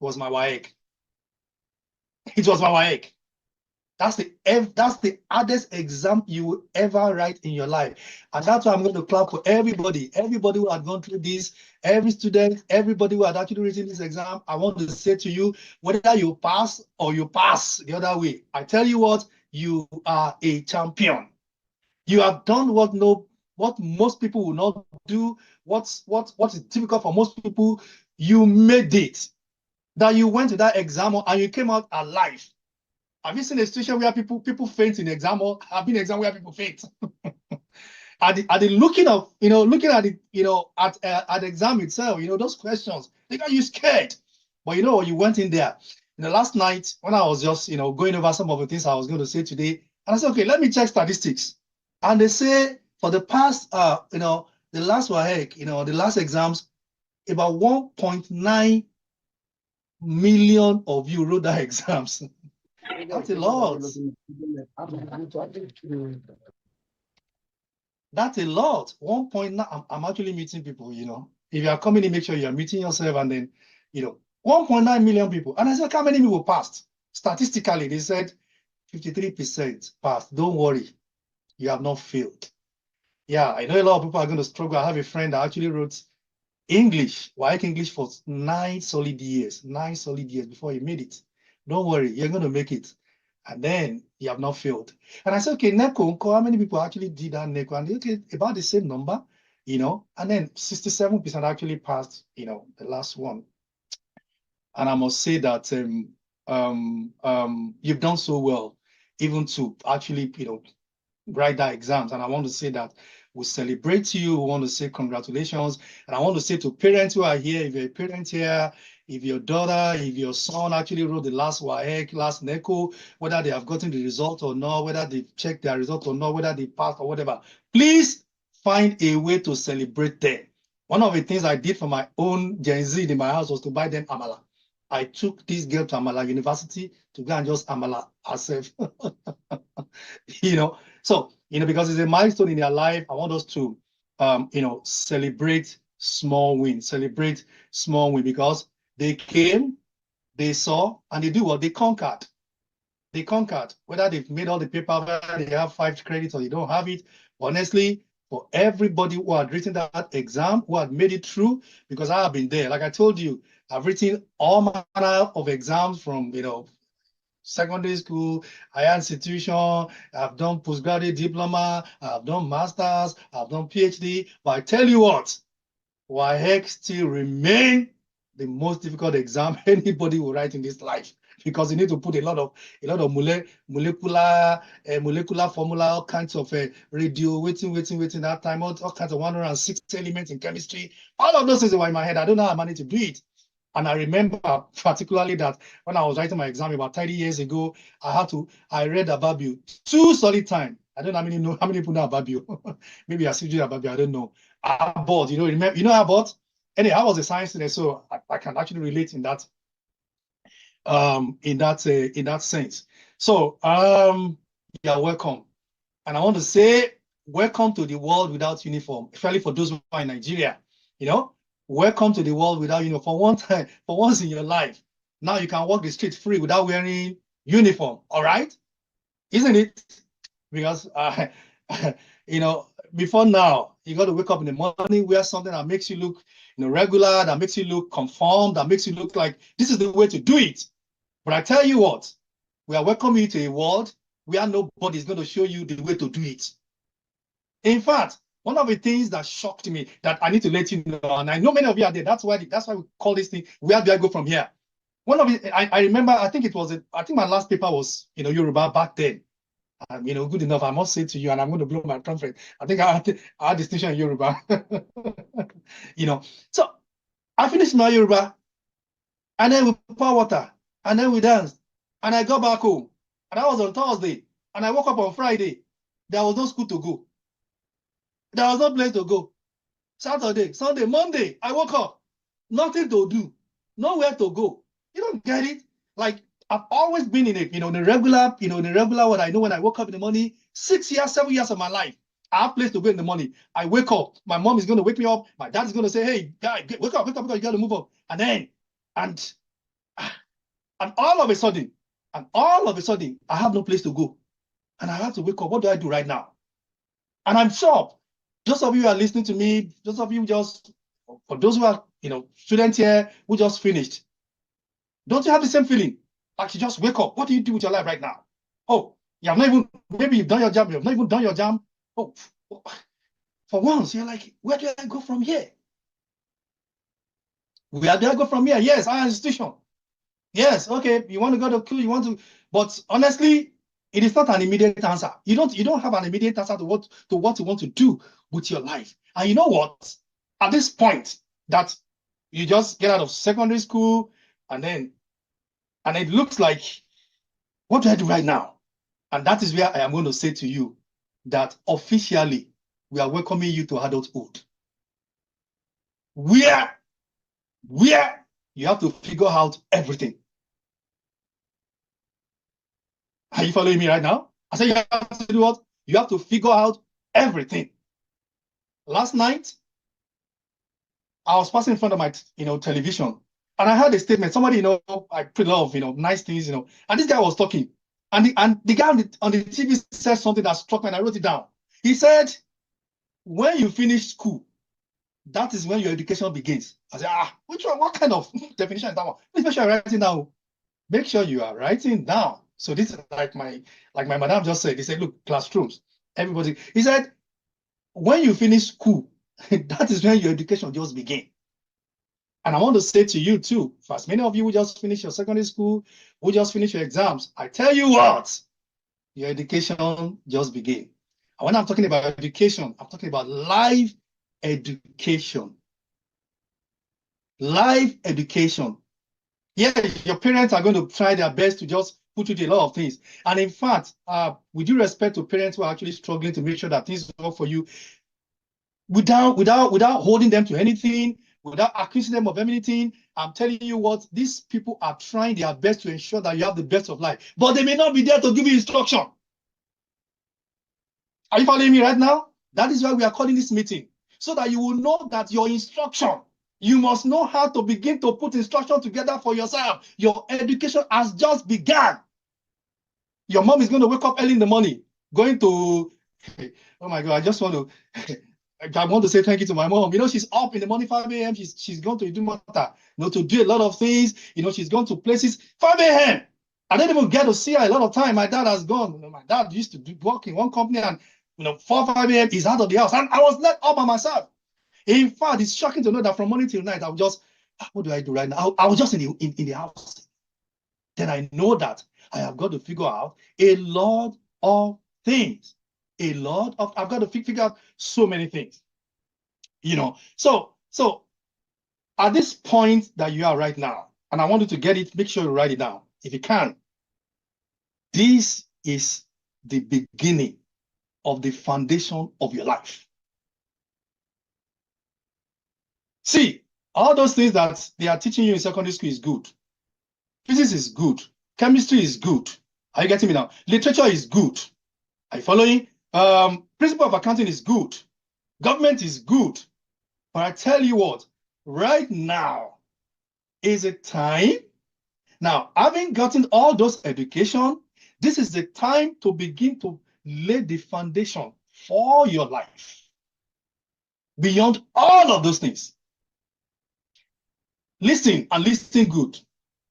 was my WAEC. It was my WAEC. That's the hardest exam you will ever write in your life. And that's why I'm going to clap for everybody. Everybody who had gone through this, every student, everybody who had actually written this exam. I want to say to you, whether you pass or you pass the other way, I tell you what, you are a champion. You have done what most people will not do, what is difficult for most people. You made it. That you went to that exam and you came out alive. Have you seen a situation where people faint in exam, or have been an exam where people faint? At the looking at the at the exam itself, those questions, they got you scared. But you went in there. Last night when I was just going over some of the things I was going to say today, and I said, okay, let me check statistics. And they say for the past the last WAEC, the last exams, about 1.9 million of you wrote that exams. That's a lot. That's a lot. 1.9. I'm actually meeting people, If you are coming in, make sure you are meeting yourself, and then, 1.9 million people. And I said, how many people passed? Statistically, they said 53% passed. Don't worry. You have not failed. Yeah, I know a lot of people are going to struggle. I have a friend that actually wrote English, WAEC English for 9 solid years before he made it. Don't worry, you're going to make it. And then you have not failed. And I said, okay, NECO, how many people actually did that NECO? And okay, about the same number, and then 67% actually passed, the last one. And I must say that you've done so well, even to actually, write that exams. And I want to say that we celebrate you. We want to say congratulations. And I want to say to parents who are here, if you're a parent here, if your daughter, if your son actually wrote the last WAEC, last NECO, whether they have gotten the result or not, whether they've checked their result or not, whether they passed or whatever, please find a way to celebrate them. One of the things I did for my own Gen Z in my house was to buy them amala. I took this girl to Amala University to go and just amala herself. So, because it's a milestone in their life, I want us to, celebrate small wins, because they came, they saw, and they do what? They conquered. They conquered, whether they've made all the paper, whether they have 5 credits or they don't have it. Honestly, for everybody who had written that exam, who had made it through, because I have been there. Like I told you, I've written all manner of exams from, secondary school, higher institution, I've done postgraduate diploma, I've done masters, I've done PhD. But I tell you what, WAEC still remain the most difficult exam anybody will write in this life, because you need to put a lot of molecular formula, all kinds of radio, waiting that time, all kinds of 106 elements in chemistry. All of those things were in my head. I don't know how I managed to do it. And I remember particularly that when I was writing my exam about 30 years ago, I read Ababu 2 solid time. I don't know how many people know Ababu. Maybe I still do Ababu, I don't know. Abbott, remember, Abbott? Anyway, I was a science student, so I can actually relate in that sense. So you're welcome. And I want to say welcome to the world without uniform, especially for those who are in Nigeria. Welcome to the world without uniform. For once in your life, now you can walk the street free without wearing uniform. All right, isn't it? Because before now, you got to wake up in the morning, wear something that makes you look, regular, that makes you look conform, that makes you look like this is the way to do it. But I tell you what, we are welcoming you to a world where nobody is going to show you the way to do it. In fact, one of the things that shocked me that I need to let you know, and I know many of you are there, that's why we call this thing, where do I go from here? One of it, I remember, I think my last paper was, Yoruba back then. Good enough, I must say to you, and I'm going to blow my trumpet. I think I had distinction in Yoruba. So I finished my Yoruba, and then we pour water, and then we danced, and I got back home, and that was on Thursday, and I woke up on Friday. There was no school to go. There was no place to go. Saturday, Sunday, Monday, I woke up. Nothing to do. Nowhere to go. You don't get it? Like, I've always been in the regular what I know when I woke up in the morning, 6 years, 7 years of my life. I have a place to go in the morning. I wake up. My mom is going to wake me up. My dad is going to say, hey, guy, wake up, because you got to move up. And And all of a sudden, I have no place to go. And I have to wake up. What do I do right now? And I'm sure those of you who are listening to me, those of you just, for those who are, students here who just finished, don't you have the same feeling? Like you just wake up. What do you do with your life right now? Oh, you have not even, maybe you've done your job, you have not even done your job. Oh, for once, you're like, where do I go from here? Where do I go from here? Yes, our institution. Yes, okay, you want to go to school, you want to, but honestly, it is not an immediate answer. You don't have an immediate answer to what you want to do with your life. And you know what? At this point that you just get out of secondary school and it looks like, what do I do right now? And that is where I am going to say to you that officially we are welcoming you to adulthood. Where you have to figure out everything. Are you following me right now? I said you have to do what? You have to figure out everything. Last night, I was passing in front of my television, and I heard a statement. Somebody, I put a lot of nice things, and this guy was talking, and the guy on the TV said something that struck me, and I wrote it down. He said, "When you finish school, that is when your education begins." I said, which one? What kind of definition is that one? Please make sure you're writing down. Make sure you are writing down. So this is like my madam just said. He said, look, classrooms, everybody. He said, when you finish school, that is when your education just begins. And I want to say to you too, for as many of you who just finished your secondary school, who just finished your exams, I tell you what, your education just began. And when I'm talking about education, I'm talking about life education. Life education. Yes, your parents are going to try their best to just put you through a lot of things. And in fact, with due respect to parents who are actually struggling to make sure that things work for you, without holding them to anything, without accusing them of anything, I'm telling you what, these people are trying their best to ensure that you have the best of life. But they may not be there to give you instruction. Are you following me right now? That is why we are calling this meeting. So that you will know that your instruction, you must know how to begin to put instruction together for yourself. Your education has just begun. Your mom is going to wake up early in the morning, going to, oh my God, I just want to say thank you to my mom. She's up in the morning, 5 a.m. She's going to do matter, to do a lot of things. She's gone to places, 5 a.m. I didn't even get to see her a lot of time. My dad has gone. My dad used to work in one company, and 4, 5 a.m. he's out of the house. And I was left all by myself. In fact, it's shocking to know that from morning till night, I was just, what do I do right now? I was just in the house. Then I know that I have got to figure out a lot of things. I've got to figure out so many things. So at this point that you are right now, and I want you to get it, make sure you write it down if you can. This is the beginning of the foundation of your life. See, all those things that they are teaching you in secondary school is good. Physics is good. Chemistry is good. Are you getting me now? Literature is good. Are you following? Principle of accounting is good. Government is good. But I tell you what, right now is a time. Now, having gotten all those education, this is the time to begin to lay the foundation for your life. Beyond all of those things. Listen, and listen good.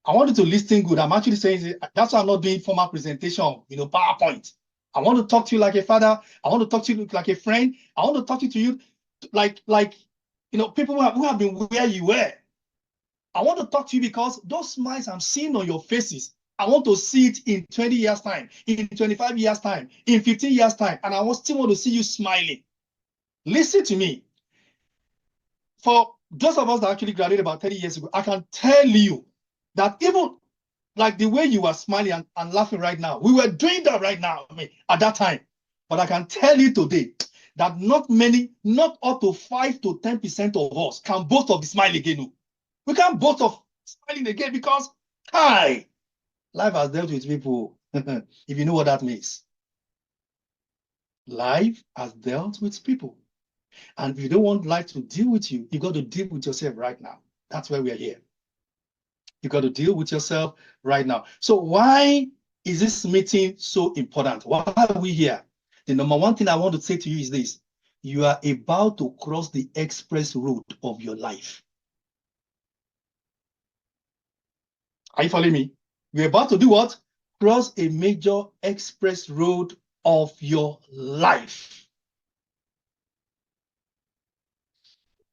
I want you to listen good. I'm actually saying that's why I'm not doing formal presentation, PowerPoint. I want to talk to you like a father. I want to talk to you like a friend. I want to talk to you like people who have been where you were. I want to talk to you because those smiles I'm seeing on your faces, I want to see it in 20 years' time, in 25 years' time, in 15 years' time, and I still want to see you smiling. Listen to me. For those of us that actually graduated about 30 years ago, I can tell you that even like the way you are smiling and laughing right now, we were doing that right now, at that time. But I can tell you today that not up to 5 to 10% of us can boast of the smile again. We can't boast of smiling again because, life has dealt with people. If you know what that means. Life has dealt with people. And if you don't want life to deal with you, you got to deal with yourself right now. That's why we are here. You got to deal with yourself right now. So why is this meeting so important? Why are we here? The number one thing I want to say to you is this. You are about to cross the express road of your life. Are you following me? You're about to do what? Cross a major express road of your life.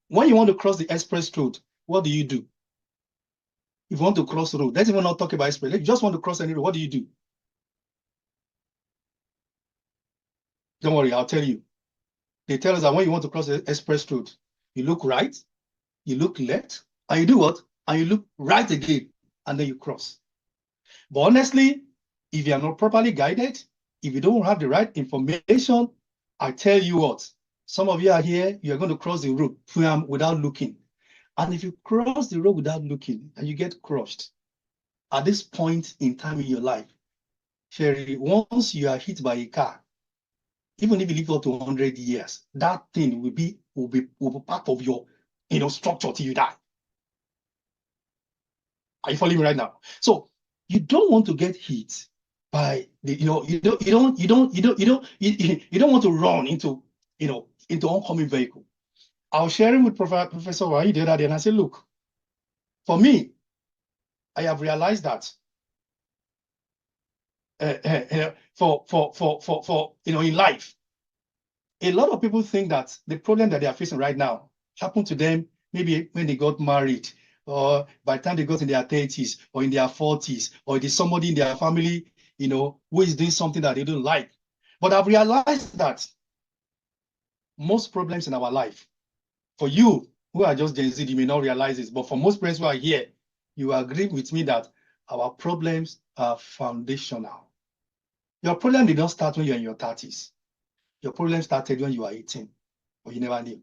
When you want to cross the express road, what do you do? If you want to cross the road, let's even not talk about express. If you just want to cross any road, what do? Don't worry, I'll tell you. They tell us that when you want to cross the express road, you look right, you look left, and you do what? And you look right again, and then you cross. But honestly, if you are not properly guided, if you don't have the right information, I tell you what, some of you are here, you're going to cross the road without looking. And if you cross the road without looking and you get crushed, at this point in time in your life, Sherry, once you are hit by a car, even if you live up to 100 years, that thing will be part of your structure till you die. Are you following me right now? So you don't want to get hit by the, you don't want to run into oncoming vehicle. I was sharing with Professor Wahi the other day, and I said, look, for me, I have realized that in life, a lot of people think that the problem that they are facing right now happened to them maybe when they got married, or by the time they got in their 30s or in their 40s, or there's somebody in their family, who is doing something that they don't like. But I've realized that most problems in our life, for you who are just Gen Z, you may not realize this, but for most friends who are here, you agree with me that our problems are foundational. Your problem did not start when you're in your 30s. Your problem started when you were 18, or you never knew.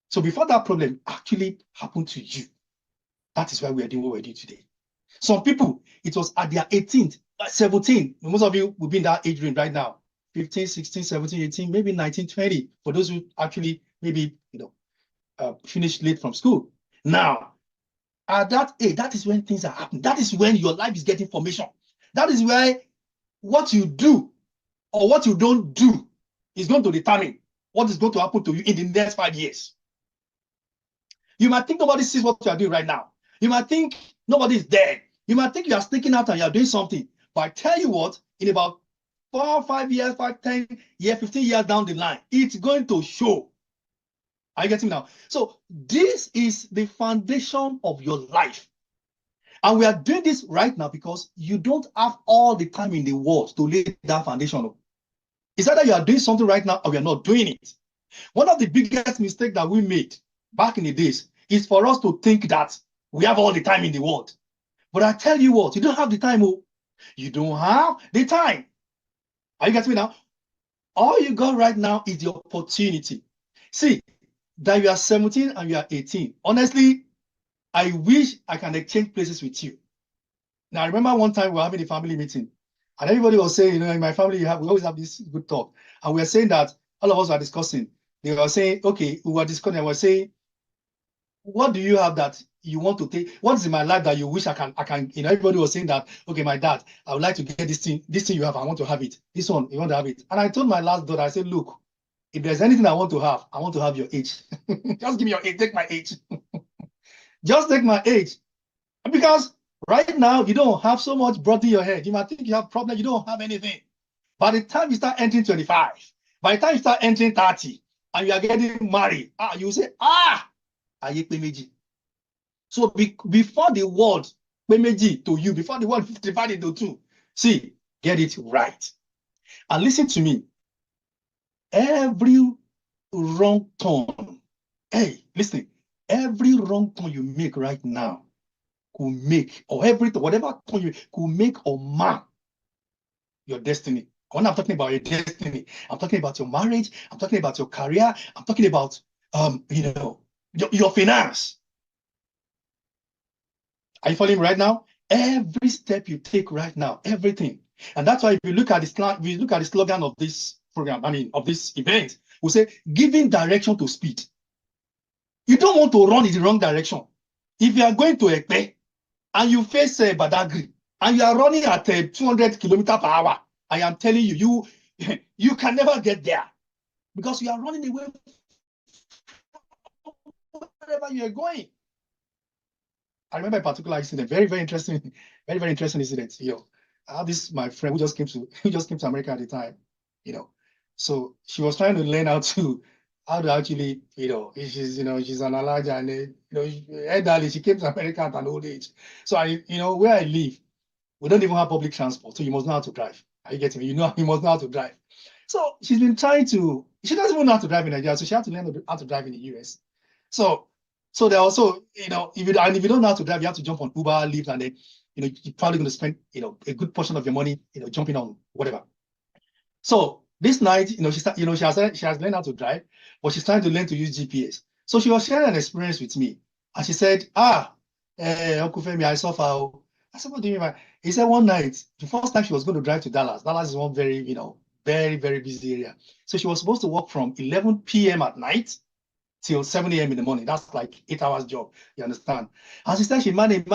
So before that problem actually happened to you, that is why we are doing what we're doing today. Some people, it was at their 18th, 17. Most of you will be in that age range right now. 15, 16, 17, 18, maybe 19, 20. For those who actually maybe, finished late from school. Now, at that age, that is when things are happening. That is when your life is getting formation. That is where what you do or what you don't do is going to determine what is going to happen to you in the next 5 years. You might think nobody sees what you are doing right now. You might think nobody is there. You might think you are sneaking out and you are doing something. But I tell you what, in about 4, 5 years, 5, 10 years, 15 years down the line, it's going to show. Are you getting me now? So this is the foundation of your life. And we are doing this right now because you don't have all the time in the world to lay that foundation up. It's either you are doing something right now or we are not doing it. One of the biggest mistakes that we made back in the days is for us to think that we have all the time in the world. But I tell you what, you don't have the time. Oh, you don't have the time. Are you getting me now? All you got right now is the opportunity. See, that you are 17 and you are 18. Honestly, I wish I can exchange places with you. Now, I remember one time we were having a family meeting, and everybody was saying, in my family, we always have this good talk. And we were saying that all of us were discussing. They were saying, okay, we were discussing, and we were saying, what do you have that you want to take? What is in my life that you wish I can, everybody was saying that, okay, my dad, I would like to get this thing you have, I want to have it. This one, you want to have it. And I told my last daughter, I said, look, if there's anything I want to have your age. Just give me your age, take my age. Just take my age. Because right now, you don't have so much blood in your head. You might think you have problems, you don't have anything. By the time you start entering 25, by the time you start entering 30, and you are getting married, you say, aye pemeji. So before the word pemeji to you, before the word divided into two, see, get it right. And listen to me. Every wrong turn, listen, every wrong turn you make right now could make, or whatever turn you could make or mark your destiny. When I'm talking about your destiny, I'm talking about your marriage, I'm talking about your career, I'm talking about your finance. Are you following me right now? Every step you take right now, everything. And that's why if you look at the slogan of this program, of this event, we say giving direction to speed. You don't want to run in the wrong direction. If you are going to Ekpe and you face Badagry and you are running at 200 kilometers per hour, I am telling you, you can never get there because you are running away from wherever you are going. I remember a particular incident, very, very interesting, very, very interesting incident. I have this my friend who just came to America at the time, So she was trying to learn how to actually, she's an Alaja and elderly. She came to America at an old age. So where I live, we don't even have public transport. So you must know how to drive. Are you getting me? You must know how to drive. So she's been trying to, she doesn't even know how to drive in Nigeria. So she had to learn how to drive in the US. So there also, if you don't know how to drive, you have to jump on Uber, Lyft, and then, you're probably going to spend, a good portion of your money, jumping on whatever. So this night, she has learned how to drive, but she's trying to learn to use GPS. So she was sharing an experience with me, and she said, Uncle Femi, I suffer. I said, what do you mean? He said one night, the first time she was going to drive to Dallas. Dallas is one very, very, very busy area. So she was supposed to work from 11 p.m. at night till 7 a.m. in the morning. That's like 8 hours job. You understand? And she said she managed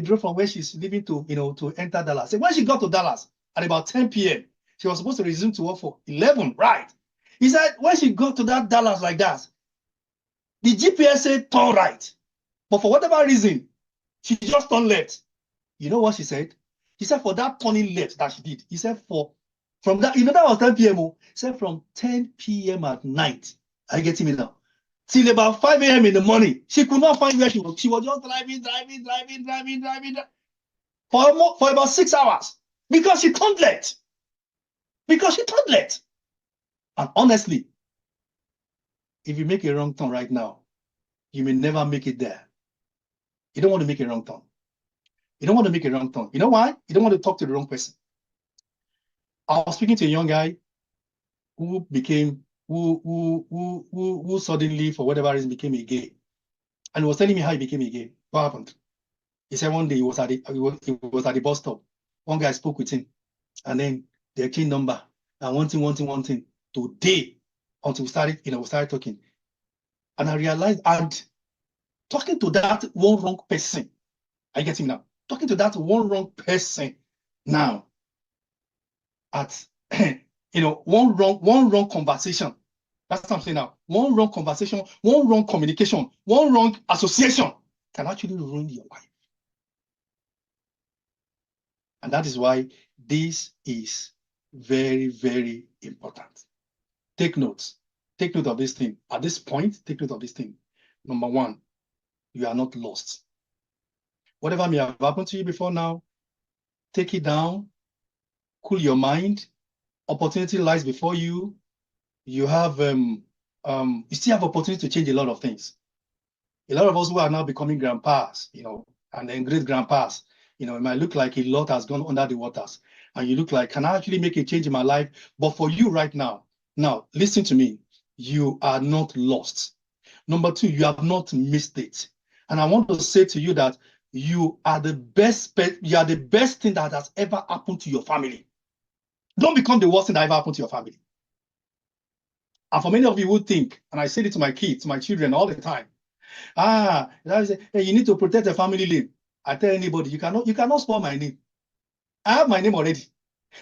drove from where she's living to, to enter Dallas. So when she got to Dallas at about 10 p.m., she was supposed to resume to work for 11, right? He said when she got to that Dallas like that, the GPS said turn right. But for whatever reason, she just turned left. You know what she said? She said for that turning left that she did, he said from that, that was 10 p.m. He said from 10 p.m. at night. Are you getting me now? Till about 5 a.m. in the morning, she could not find where she was. She was just driving for about 6 hours because she turned late. And honestly, if you make a wrong turn right now, you may never make it there. You don't want to make a wrong turn. You don't want to make a wrong turn. You know why? You don't want to talk to the wrong person. I was speaking to a young guy who suddenly, for whatever reason, became a gay. And he was telling me how he became a gay. What happened? He said one day he was at the bus stop. One guy spoke with him, and then they exchanged number. And one thing. Today, until we started talking. And I realized, and talking to that one wrong person, I get him now. Talking to that one wrong person now, at one wrong conversation. That's what I'm saying now. One wrong conversation, one wrong communication, one wrong association can actually ruin your life. And that is why this is very, very important. Take notes. Take note of this thing. At this point, take note of this thing. Number one, you are not lost. Whatever may have happened to you before now, take it down, cool your mind. Opportunity lies before you. You have you still have opportunity to change a lot of things. A lot of us who are now becoming grandpas, and then great grandpas, it might look like a lot has gone under the waters. And you look like, can I actually make a change in my life? But for you right now, listen to me. You are not lost. Number two, you have not missed it. And I want to say to you that you are the best thing that has ever happened to your family. Don't become the worst thing that ever happened to your family. And for many of you who think, and I say it to my kids, my children all the time, you need to protect the family name. I tell anybody, you cannot spoil my name. I have my name already.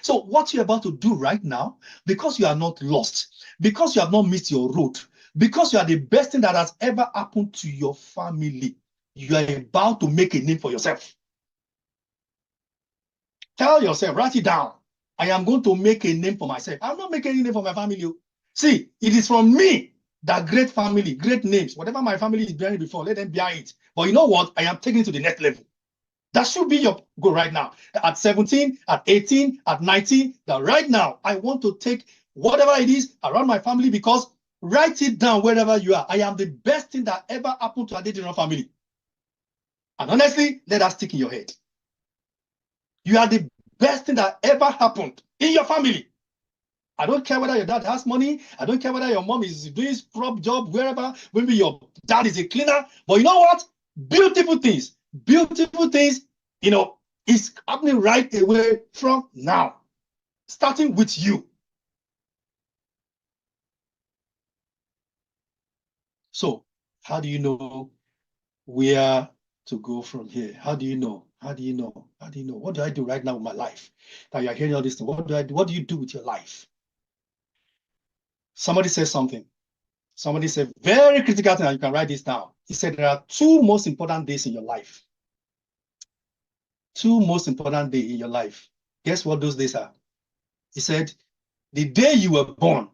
So what you're about to do right now, because you are not lost, because you have not missed your road, because you are the best thing that has ever happened to your family, you are about to make a name for yourself. Tell yourself, write it down. I am going to make a name for myself. I'm not making any name for my family. See, it is from me that great family, great names, whatever my family is bearing before, let them bear it. But you know what? I am taking it to the next level. That should be your goal right now. At 17, at 18, at 19, that right now, I want to take whatever it is around my family, because write it down wherever you are. I am the best thing that ever happened to Adediran family. And honestly, let that stick in your head. You are the best thing that ever happened in your family. I don't care whether your dad has money. I don't care whether your mom is doing prop job, wherever. Maybe your dad is a cleaner. But you know what? Beautiful things, is happening right away from now, starting with you. So how do you know where to go from here? How do you know? How do you know? How do you know? What do I do right now with my life? That you're hearing all this thing. What do I do? What do you do with your life? Somebody said something. Somebody said very critical thing, and you can write this down. He said there are two most important days in your life. Two most important days in your life. Guess what those days are? He said, the day you were born.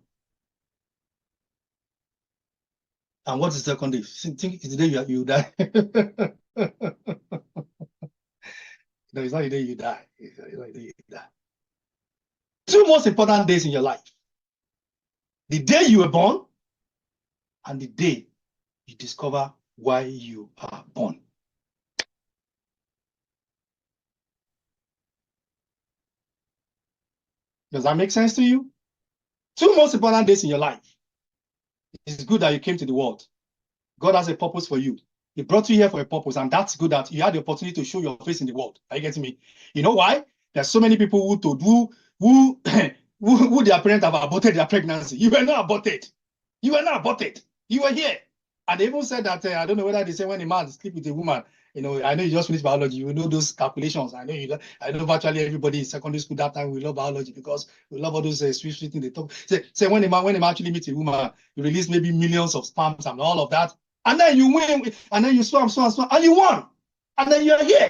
And what is the second day? Think it's the day you die. No, it's not the day you die. It's not the day you die. Two most important days in your life. The day you were born and the day you discover why you are born. Does that make sense to you? Two most important days in your life. It's good that you came to the world. God has a purpose for you. He brought you here for a purpose, and that's good that you had the opportunity to show your face in the world. Are you getting me? You know why? There's so many people who who their parents have aborted their pregnancy. You were not aborted. You were not aborted. You were here. And they even said that, I don't know whether they say when a man sleep with a woman, I know you just finished biology, you know those calculations. I know virtually everybody in secondary school that time we love biology because we love all those sweet things they talk. Say when a man actually meets a woman, you release maybe millions of sperms and all of that. And then you win, and then you swam, and you won. And then you're here.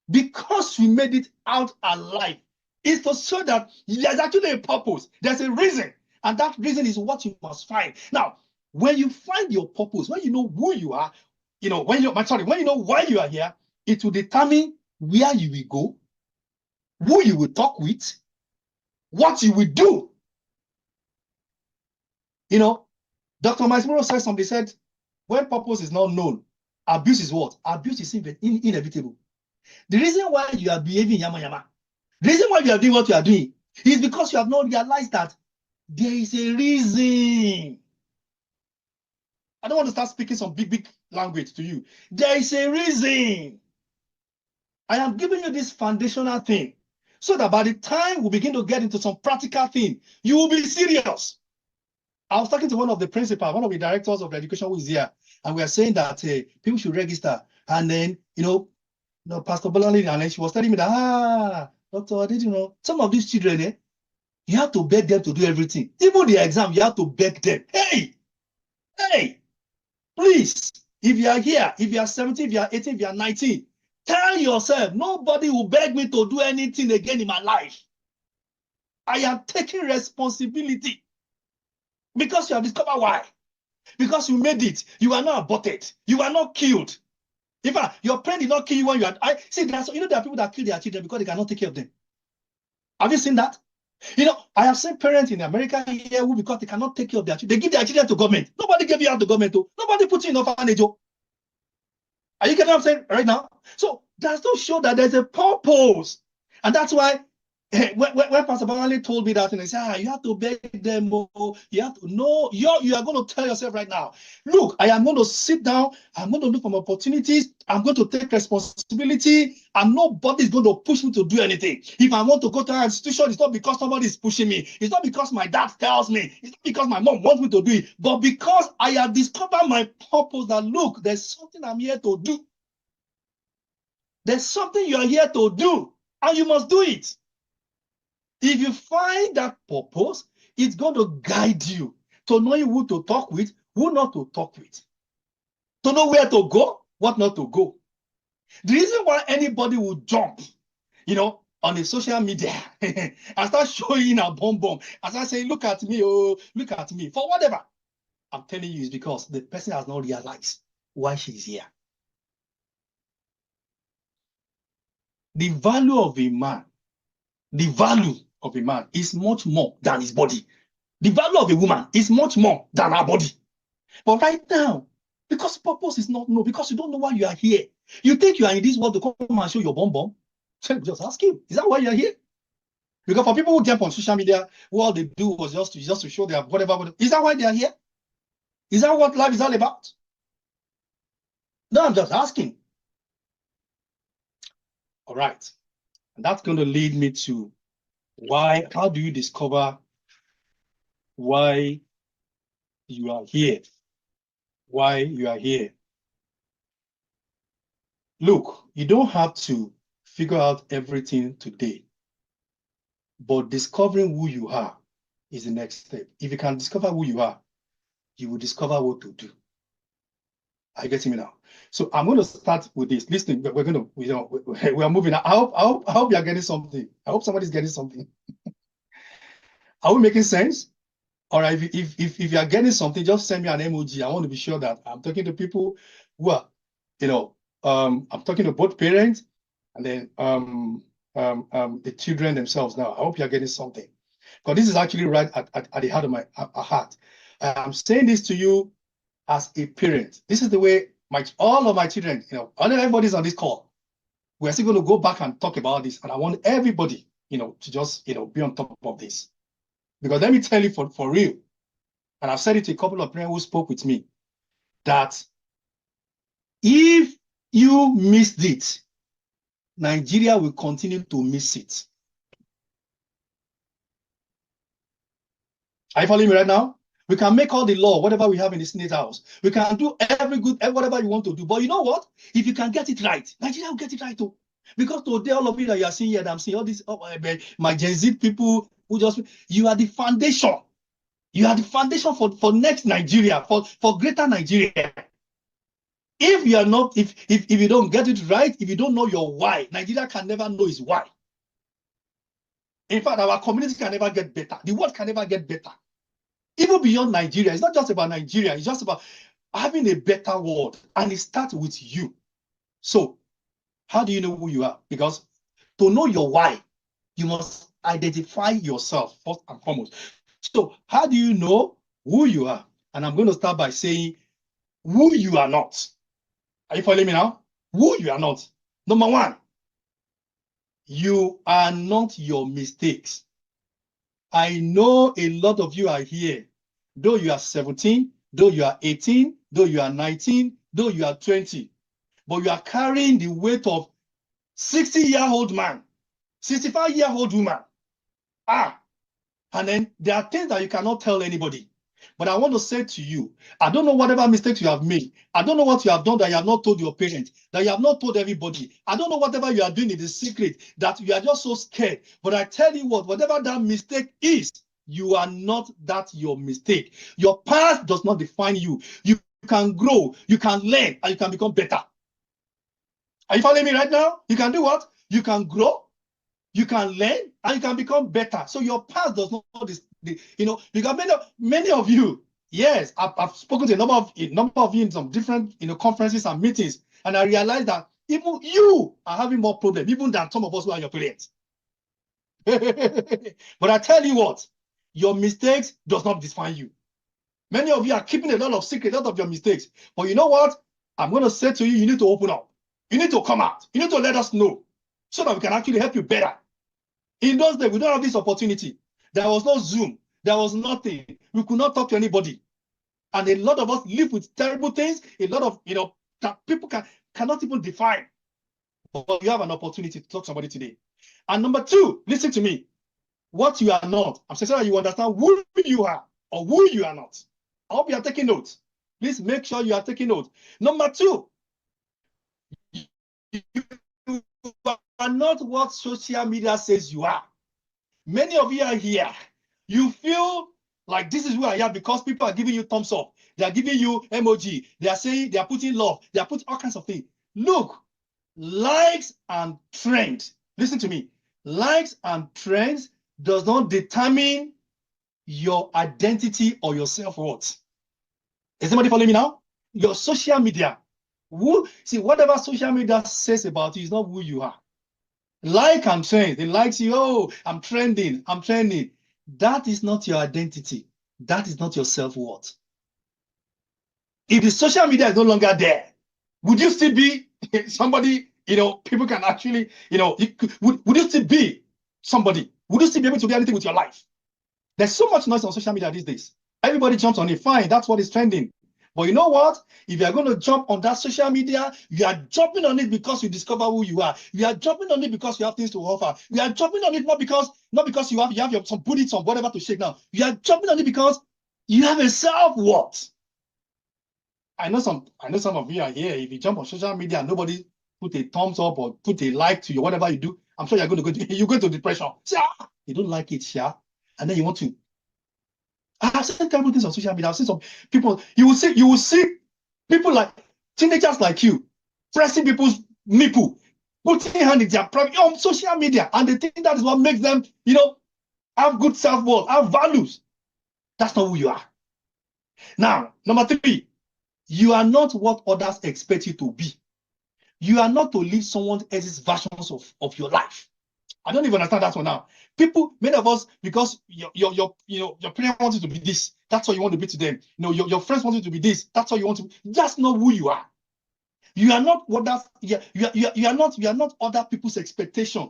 Because you made it out alive. It's to show that there's actually a purpose. There's a reason. And that reason is what you must find. Now, when you find your purpose, when you know who you are, when you know why you are here, it will determine where you will go, who you will talk with, what you will do. Dr. Maismuro said something, said, when purpose is not known, abuse is what? Abuse is inevitable. The reason why you are behaving yama, the reason why you are doing what you are doing is because you have not realized that there is a reason. I don't want to start speaking some big language to you. There is a reason. I am giving you this foundational thing so that by the time we begin to get into some practical thing, you will be serious. I was talking to one of the principals, one of the directors of education who is here, and we are saying that people should register. And then, Pastor Bolani, and then she was telling me that, Doctor, did you know, some of these children, you have to beg them to do everything. Even the exam, you have to beg them. Hey, please, if you are here, if you are 17, if you are 18, if you are 19, tell yourself, nobody will beg me to do anything again in my life. I am taking responsibility because you have discovered why. Because you made it. You are not aborted. You are not killed. In fact, your parent did not kill you when you are. See, there are people that kill their children because they cannot take care of them. Have you seen that? I have seen parents in America here who, because they cannot take care of their children, they give their children to government. Nobody gave you out to government. Nobody put you in orphanage. Are you getting what I'm saying right now? So that's to show that there's a purpose. And that's why when Pastor Banale told me that, and he said, you have to beg them, you have to know, you are going to tell yourself right now, look, I am going to sit down, I'm going to look for opportunities, I'm going to take responsibility, and nobody's going to push me to do anything. If I want to go to an institution, it's not because somebody is pushing me, it's not because my dad tells me, it's not because my mom wants me to do it, but because I have discovered my purpose that, look, there's something I'm here to do. There's something you're here to do, and you must do it. If you find that purpose, it's going to guide you to know who to talk with, who not to talk with, to know where to go, what not to go. The reason why anybody would jump, on the social media and start showing a bomb, and start saying, look at me, look at me, for whatever, I'm telling you, is because the person has not realized why she's here. The value of a man is much more than his body. The value of a woman is much more than her body. But right now, because purpose is not known, because you don't know why you are here, you think you are in this world to come and show your bomb. Just ask him, is that why you are here? Because for people who jump on social media, all they do was just to show their whatever. Is that why they are here? Is that what life is all about? No, I'm just asking. All right. And that's going to lead me to how do you discover why you are here? Why you are here? Look, you don't have to figure out everything today, but discovering who you are is the next step. If you can discover who you are, you will discover what to do. Are you getting me now? So I'm going to start with this. Listen, we're going to, we are moving. I hope you are getting something. I hope somebody's getting something. Are we making sense? All right. If you are getting something, just send me an emoji. I want to be sure that I'm talking to people who are, I'm talking to both parents and then the children themselves. Now, I hope you are getting something, because this is actually right at the heart of my heart. I'm saying this to you as a parent. This is the way all of my children, everybody's on this call. We're still going to go back and talk about this, and I want everybody, to just, be on top of this. Because let me tell you for real, and I've said it to a couple of parents who spoke with me, that if you missed it, Nigeria will continue to miss it. Are you following me right now? We can make all the law, whatever we have in the Senate House. We can do whatever you want to do. But you know what? If you can get it right, Nigeria will get it right too. Because today, all of you that you are seeing here, that I'm seeing all these, my Gen Z people who you are the foundation. You are the foundation for next Nigeria, for greater Nigeria. If you are not, if you don't get it right, if you don't know your why, Nigeria can never know its why. In fact, our community can never get better. The world can never get better. Even beyond Nigeria, it's not just about Nigeria, it's just about having a better world, and it starts with you. So, how do you know who you are? Because to know your why, you must identify yourself first and foremost. So, how do you know who you are? And I'm going to start by saying who you are not. Are you following me now? Who you are not. Number one, you are not your mistakes. I know a lot of you are here, though you are 17, though you are 18, though you are 19, though you are 20, but you are carrying the weight of 60-year-old man, 65-year-old woman. And then there are things that you cannot tell anybody. But I want to say to you, I don't know whatever mistakes you have made. I don't know what you have done that you have not told your parents, that you have not told everybody. I don't know whatever you are doing in the secret, that you are just so scared. But I tell you what, whatever that mistake is, you are not that your mistake. Your past does not define you. You can grow, you can learn, and you can become better. Are you following me right now? You can do what? You can grow, you can learn, and you can become better. So your past does not, because many of you, yes, I've spoken to a number of you in some different, conferences and meetings, and I realized that even you are having more problems, even than some of us who are your parents. But I tell you what, your mistakes does not define you. Many of you are keeping a lot of secrets, a lot of your mistakes. But you know what? I'm going to say to you, you need to open up. You need to come out. You need to let us know so that we can actually help you better. In those days, we don't have this opportunity. There was no Zoom. There was nothing. We could not talk to anybody. And a lot of us live with terrible things. A lot of, that people cannot even define. But you have an opportunity to talk to somebody today. And number two, listen to me. What you are not. I'm saying so that you understand who you are or who you are not. I hope you are taking notes. Please make sure you are taking notes. Number two, you are not what social media says you are. Many of you are here. You feel like this is who I am because people are giving you thumbs up. They are giving you emoji. They are saying, they are putting love. They are putting all kinds of things. Look, likes and trends. Listen to me. Likes and trends does not determine your identity or your self-worth. Is somebody following me now? Your social media. Whatever social media says about you is not who you are. Like and trend. They like you, oh, I'm trending. That is not your identity. That is not your self-worth. If the social media is no longer there, would you still be somebody, people can actually, would you still be somebody? Would you still be able to do anything with your life? There's so much noise on social media these days. Everybody jumps on it. Fine, that's what is trending. But you know what? If you are going to jump on that social media, you are jumping on it because you discover who you are. You are jumping on it because you have things to offer. You are jumping on it not because you have some bullets or whatever to shake now. You are jumping on it because you have a self-worth. I know some of you are here. If you jump on social media, nobody put a thumbs up or put a like to your whatever you do, I'm sure you're going to go into depression. See, you don't like it, yeah, and then you want to. I've seen terrible things on social media. I've seen some people. You will see people like teenagers like you pressing people's nipple, putting hand in their private on social media, and they think that is what makes them, have good self-worth, have values. That's not who you are. Now, number 3, you are not what others expect you to be. You are not to live someone else's versions of your life. I don't even understand that one now. People, many of us, because your parents want you to be this, that's what you want to be to them. Your friends want you to be this, that's what you want to be. That's not who you are. You are not what that's you are not other people's expectation.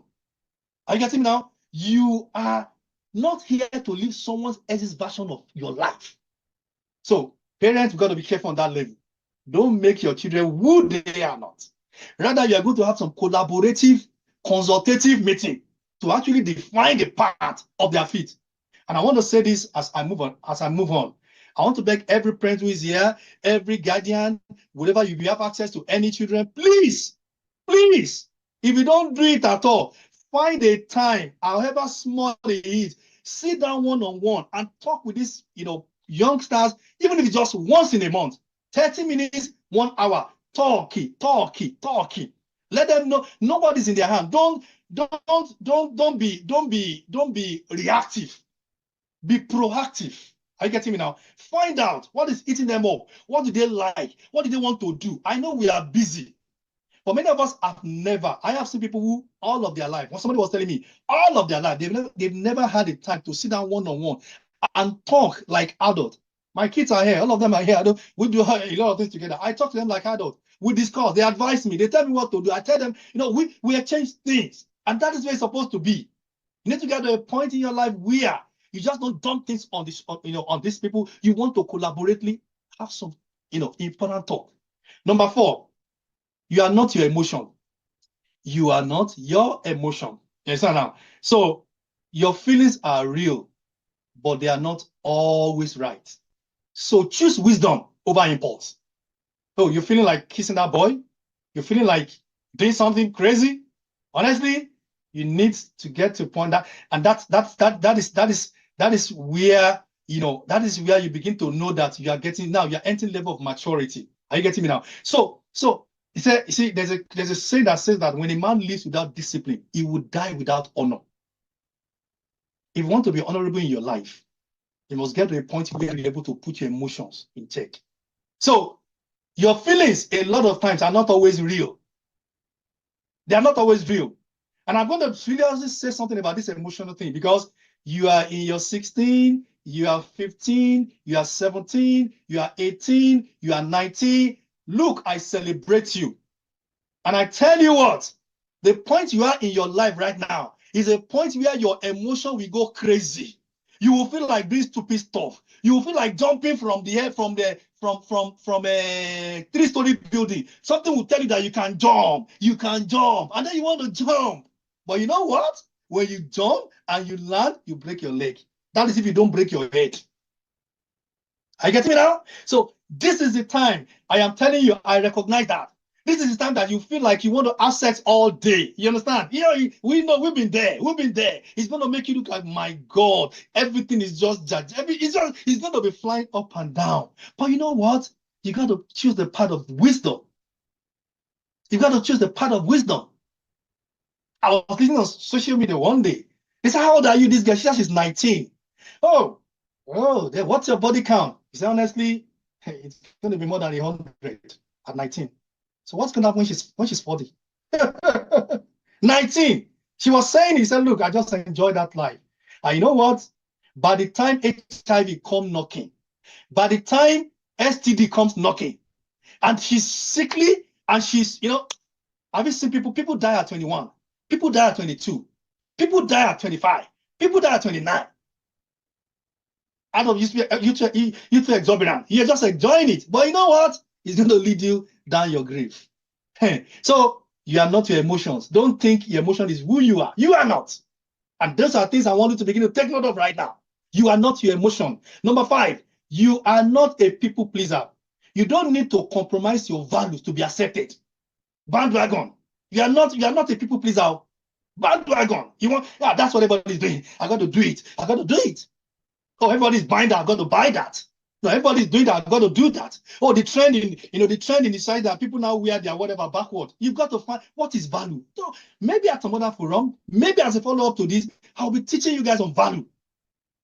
Are you getting me now? You are not here to live someone else's version of your life. So parents, we've got to be careful on that level. Don't make your children who they are not. Rather, you are going to have some collaborative, consultative meeting to actually define the path of their feet. And I want to say this as I move on. I want to beg every parent who is here, every guardian, whatever you have access to any children, please, if you don't do it at all, find a time, however small it is, sit down one-on-one and talk with these, youngsters, even if it's just once in a month, 30 minutes, 1 hour, talking. Let them know nobody's in their hand. Don't be reactive. Be proactive. Are you getting me now? Find out what is eating them up. What do they like? What do they want to do? I know we are busy, but many of us have never. I have seen people who all of their life, when somebody was telling me, all of their life, they've never had the time to sit down one-on-one and talk like adults. My kids are here. All of them are here. We do a lot of things together. I talk to them like adults. We discuss. They advise me. They tell me what to do. I tell them, we exchange things. And that is where it's supposed to be. You need to get to a point in your life where you just don't dump things on these people. You want to collaboratively have some, important talk. Number 4, you are not your emotion. You are not your emotion. You understand now? So your feelings are real, but they are not always right. So choose wisdom over impulse. Oh, you're feeling like kissing that boy? You're feeling like doing something crazy? Honestly, you need to get to a point that is where you begin to know that you're entering level of maturity. Are you getting me now? So you see, there's a saying that says that when a man lives without discipline, he will die without honor. If you want to be honorable in your life, you must get to a point where you're able to put your emotions in check. So your feelings a lot of times are not always real. They are not always real. And I'm going to seriously say something about this emotional thing, because you are in your 16, you are 15, you are 17, you are 18, you are 19. Look, I celebrate you. And I tell you what, the point you are in your life right now is a point where your emotion will go crazy. You will feel like doing stupid stuff. You will feel like jumping from the air, from a 3-story building. Something will tell you that you can jump, and then you want to jump. But you know what? When you jump and you land, you break your leg. That is if you don't break your head. Are you getting me now? So this is the time. I am telling you, I recognize that. This is the time that you feel like you want to have sex all day. You understand? We know we've been there. It's going to make you look like, my God, everything is just judged. It's going to be flying up and down. But you know what? You got to choose the path of wisdom. You got to choose the path of wisdom. I was listening on social media one day. They said, how old are you? This girl, she said she's 19. Oh, what's your body count? He said, honestly, it's going to be more than 100 at 19. So what's going to happen when she's 40? 19. She was saying, he said, look, I just enjoy that life. And you know what? By the time HIV comes knocking, by the time STD comes knocking, and she's sickly, and she's, have you seen people die at 21? People die at 22. People die at 25. People die at 29. Out of you too exorbitant. You're just enjoying it. But you know what? It's going to lead you down your grave. So you are not your emotions. Don't think your emotion is who you are. You are not. And those are things I want you to begin to take note of right now. You are not your emotion. Number 5, you are not a people pleaser. You don't need to compromise your values to be accepted. Bandwagon. You are not a people pleaser. Bandwagon. You want, yeah, that's what everybody's doing. I got to do it. I got to do it. Oh, everybody's buying that. I got to buy that. No, everybody's doing that. I got to do that. Oh, the trend in, the trend in the side that people now wear their whatever backward. You've got to find what is value. So maybe at some other forum, maybe as a follow-up to this, I'll be teaching you guys on value.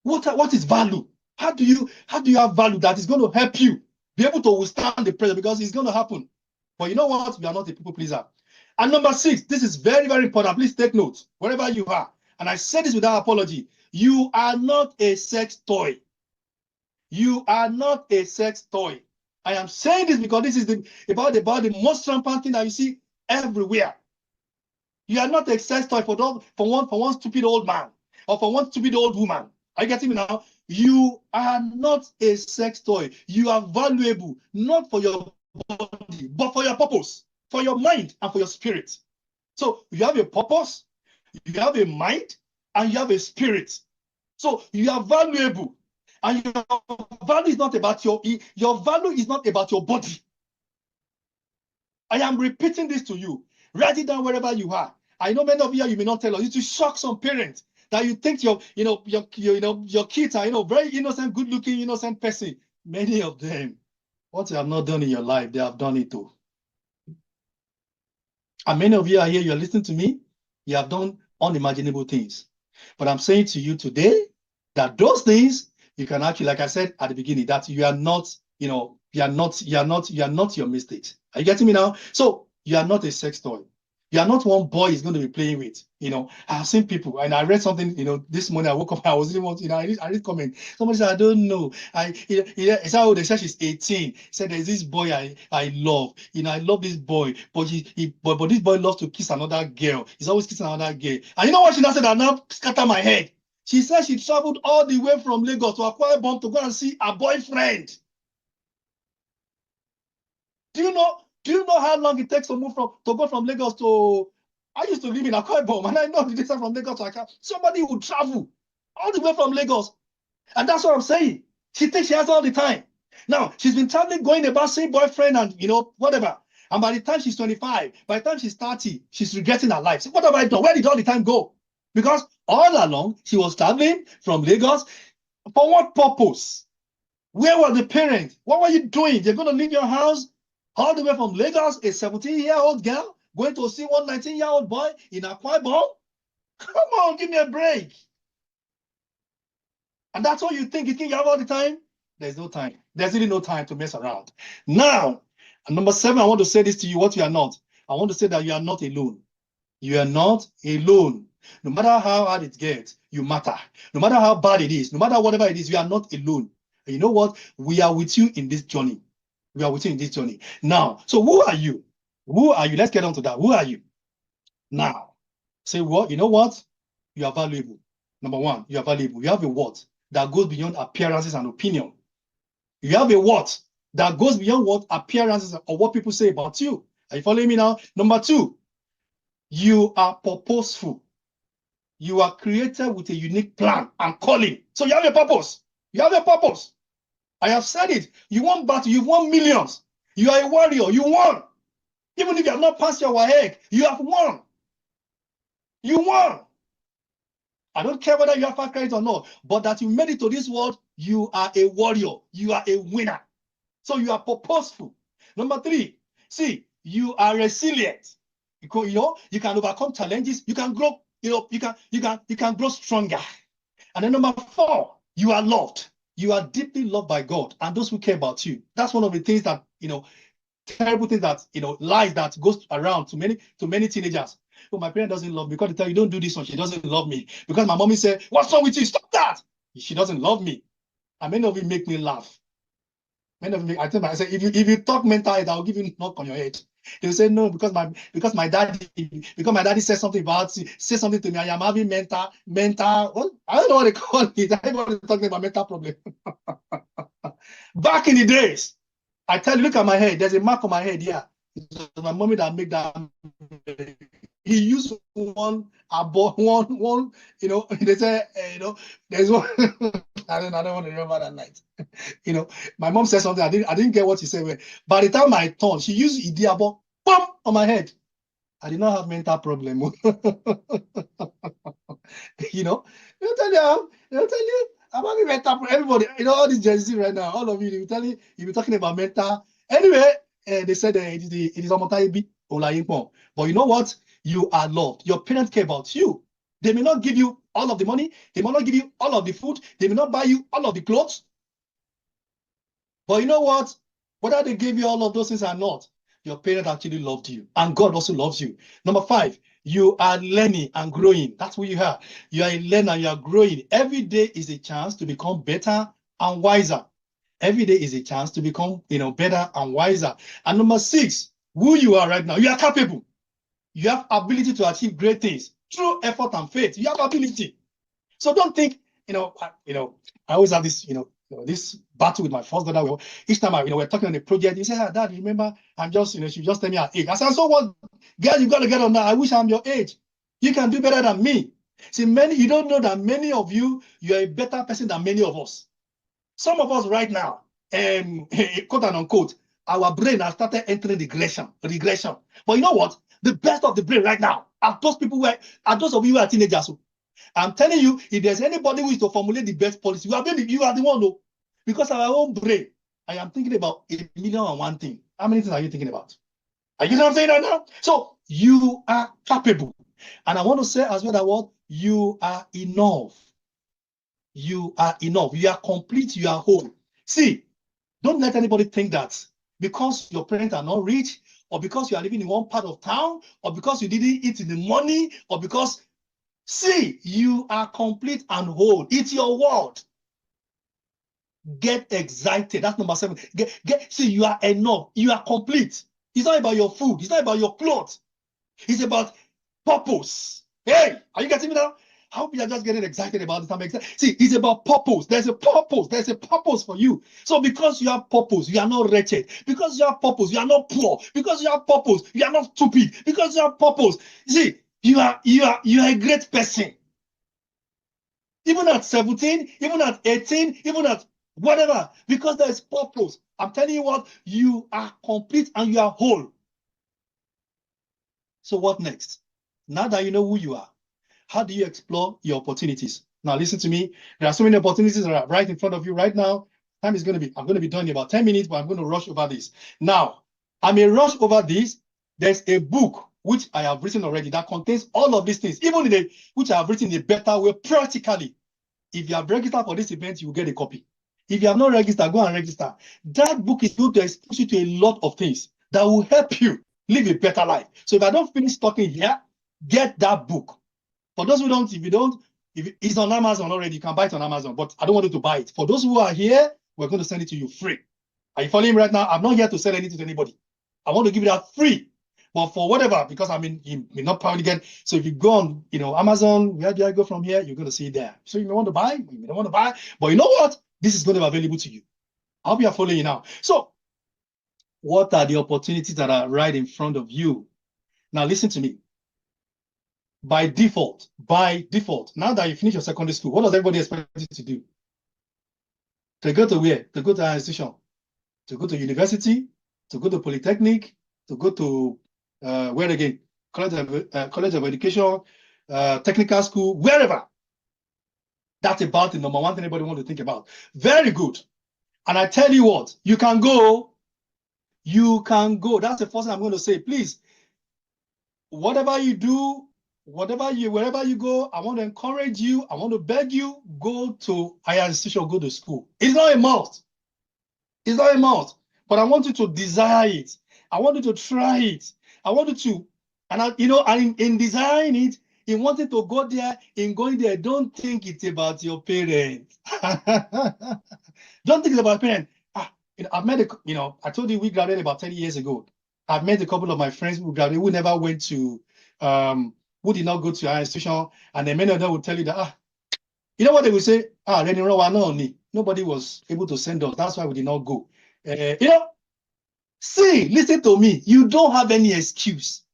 What is value? How do you have value that is going to help you be able to withstand the pressure, because it's going to happen. But you know what? You are not a people pleaser. And number 6, this is very, very important. Please take note wherever you are. And I say this without apology. You are not a sex toy. You are not a sex toy. I am saying this because this is about the most rampant thing that you see everywhere. You are not a sex toy for one stupid old man or for one stupid old woman. Are you getting me now? You are not a sex toy. You are valuable, not for your body, but for your purpose, for your mind, and for your spirit. So you have a purpose, you have a mind, and you have a spirit. So you are valuable. And your value is not about your value is not about your body. I am repeating this to you. Write it down wherever you are. I know many of you may not tell us. It will shock some parents that you think your kids are very innocent, good-looking, innocent person. Many of them, what you have not done in your life, they have done it too. And many of you are here, you're listening to me, you have done unimaginable things. But I'm saying to you today that those things, you can actually, like I said at the beginning, that you are not, you are not your mistakes. Are you getting me now? So you are not a sex toy. You are not one boy is going to be playing with. I've seen people, and I read something, this morning I woke up, I was even, I read comment. Somebody said, I don't know. He said, oh, they said she's 18. He said, there's this boy I love. I love this boy, but but this boy loves to kiss another girl. He's always kissing another girl. And you know what she now said? That now scatter my head. She said she traveled all the way from Lagos to Akwa Ibom to go and see her boyfriend. Do you know how long it takes to go from Lagos to? I used to live in Akwa Ibom, and I know the distance from Lagos to Akwa. Somebody would travel all the way from Lagos, and that's what I'm saying. She thinks she has all the time. Now she's been traveling, going about seeing boyfriend and whatever. And by the time she's 25, by the time she's 30, she's regretting her life. So what have I done? Where did all the time go? Because all along she was traveling from Lagos. For what purpose? Where were the parents? What were you doing? You're going to leave your house all the way from Lagos, a 17-year-old girl going to see one 19-year-old boy in Akwa Ibom? Come on, give me a break. And that's all you think? You think you have all the time? There's no time. There's really no time to mess around. Now, number 7, I want to say this to you, what you are not. I want to say that you are not alone. You are not alone. No matter how hard it gets, you matter. No matter how bad it is, no matter whatever it is, you are not alone. And you know what? We are with you in this journey. We are with you in this journey. Now, so who are you? Who are you? Let's get on to that. Who are you? Now, say what? You know what? You are valuable. Number 1, you are valuable. You have a what that goes beyond appearances and opinion. You have a what that goes beyond what appearances or what people say about you. Are you following me now? Number 2, you are purposeful. You are created with a unique plan and calling. So you have a purpose. You have a purpose. I have said it. You won battle. You've won millions. You are a warrior. You won. Even if you have not passed your WAEC, you have won. You won. I don't care whether you have fast credit or not, but that you made it to this world, you are a warrior. You are a winner. So you are purposeful. Number 3, see, you are resilient. You can overcome challenges. You can grow. You can grow stronger. And then number 4, you are loved. You are deeply loved by God and those who care about you. That's one of the things that, terrible things that, lies that goes around to many teenagers. Oh, my parent doesn't love me because they tell you don't do this one. She doesn't love me because my mommy said, what's wrong with you? Stop that. She doesn't love me. And many of you make me laugh. Many of you, I tell myself, if you talk mental health, I'll give you a knock on your head. They'll say no because my daddy said something to me. I am having mental. Well, I don't know what they call it. Everybody talking about mental problem. Back in the days, I tell you, look at my head. There's a mark on my head here. It's my mommy that made that. He used one. They say, there's one. I don't want to remember that night. My mom said something. I didn't get what she said. By the time I turned, she used Idiabo, boom, on my head. I did not have mental problem. You know, they'll tell you, I'm having mental problem. Everybody, all these Gen Z right now, all of you, you'll be talking about mental. Anyway, they said it is Omotaibi, Olayinpon. But you know what? You are loved. Your parents care about you. They may not give you all of the money. They may not give you all of the food. They may not buy you all of the clothes. But you know what? Whether they gave you all of those things or not, your parents actually loved you. And God also loves you. Number 5, you are learning and growing. That's who you are. You are a learner, you are growing. Every day is a chance to become better and wiser. Every day is a chance to become, better and wiser. And number 6, who you are right now, you are capable. You have ability to achieve great things through effort and faith. You have ability. So don't think, I always have this, this battle with my first daughter. Each time we're talking on the project, you say, Dad, remember, I'm just, she just tell me her age. I said, so what? Girl, you got to get on that. I wish I'm your age. You can do better than me. See, you don't know that many of you are a better person than many of us. Some of us right now, quote and unquote, our brain has started entering regression. But you know what? The best of the brain right now are those of you who are teenagers. I'm telling you, if there's anybody who is to formulate the best policy, you are the one, though. Because our own brain, I am thinking about 1,000,001 things. How many things are you thinking about? Are you know what I'm saying right now? So you are capable. And I want to say as well that what? You are enough. You are enough. You are complete. You are whole. See, don't let anybody think that because your parents are not rich, or because you are living in one part of town, or because you didn't eat the money, or because see, you are complete and whole. It's your world. Get excited. That's number 7. See, you are enough. You are complete. It's not about your food. It's not about your clothes. It's about purpose. Hey, are you getting me now? I hope you are just getting excited about this. I'm excited. See, it's about purpose. There's a purpose. There's a purpose for you. So because you have purpose, you are not wretched. Because you have purpose, you are not poor. Because you have purpose, you are not stupid. Because you have purpose, see, you are a great person. Even at 17, even at 18, even at whatever, because there is purpose. I'm telling you what, you are complete and you are whole. So what next? Now that you know who you are, how do you explore your opportunities? Now listen to me. There are so many opportunities that are right in front of you right now. I'm going to be done in about 10 minutes, but I'm going to rush over this. Now, I may rush over this. There's a book which I have written already that contains all of these things, even which I have written in a better way, practically. If you have registered for this event, you will get a copy. If you have not registered, go and register. That book is going to expose you to a lot of things that will help you live a better life. So if I don't finish talking here, get that book. For those who don't, if it's on Amazon already, you can buy it on Amazon, but I don't want you to buy it. For those who are here, we're going to send it to you free. Are you following me right now? I'm not here to sell anything to anybody. I want to give it out free. But for whatever, because you may not probably get. So if you go on, Amazon, where do I go from here? You're going to see it there. So you may want to buy, you may not want to buy, but you know what? This is going to be available to you. I hope you are following you now. So what are the opportunities that are right in front of you? Now listen to me. By default, now that you finish your secondary school, what does everybody expect you to do? To go to where? To go to an institution, to go to university, to go to polytechnic, to go to where again? College of Education, technical school, wherever. That's about the number one thing anybody want to think about. Very good. And I tell you what, you can go. You can go. That's the first thing I'm going to say. Please, whatever you do, wherever you go, I want to encourage you. I want to beg you, go to higher institution, go to school. It's not a must. It's not a must. But I want you to desire it. I want you to try it. I want you to, and in desiring it, in wanting to go there, in going there, don't think it's about your parents. Don't think it's about parents. I've met I told you we graduated about 10 years ago. I've met a couple of my friends who graduated, who never went to, who did not go to our institution, and then many of them will tell you that, you know what they will say? Nobody was able to send us. That's why we did not go. See, listen to me. You don't have any excuse.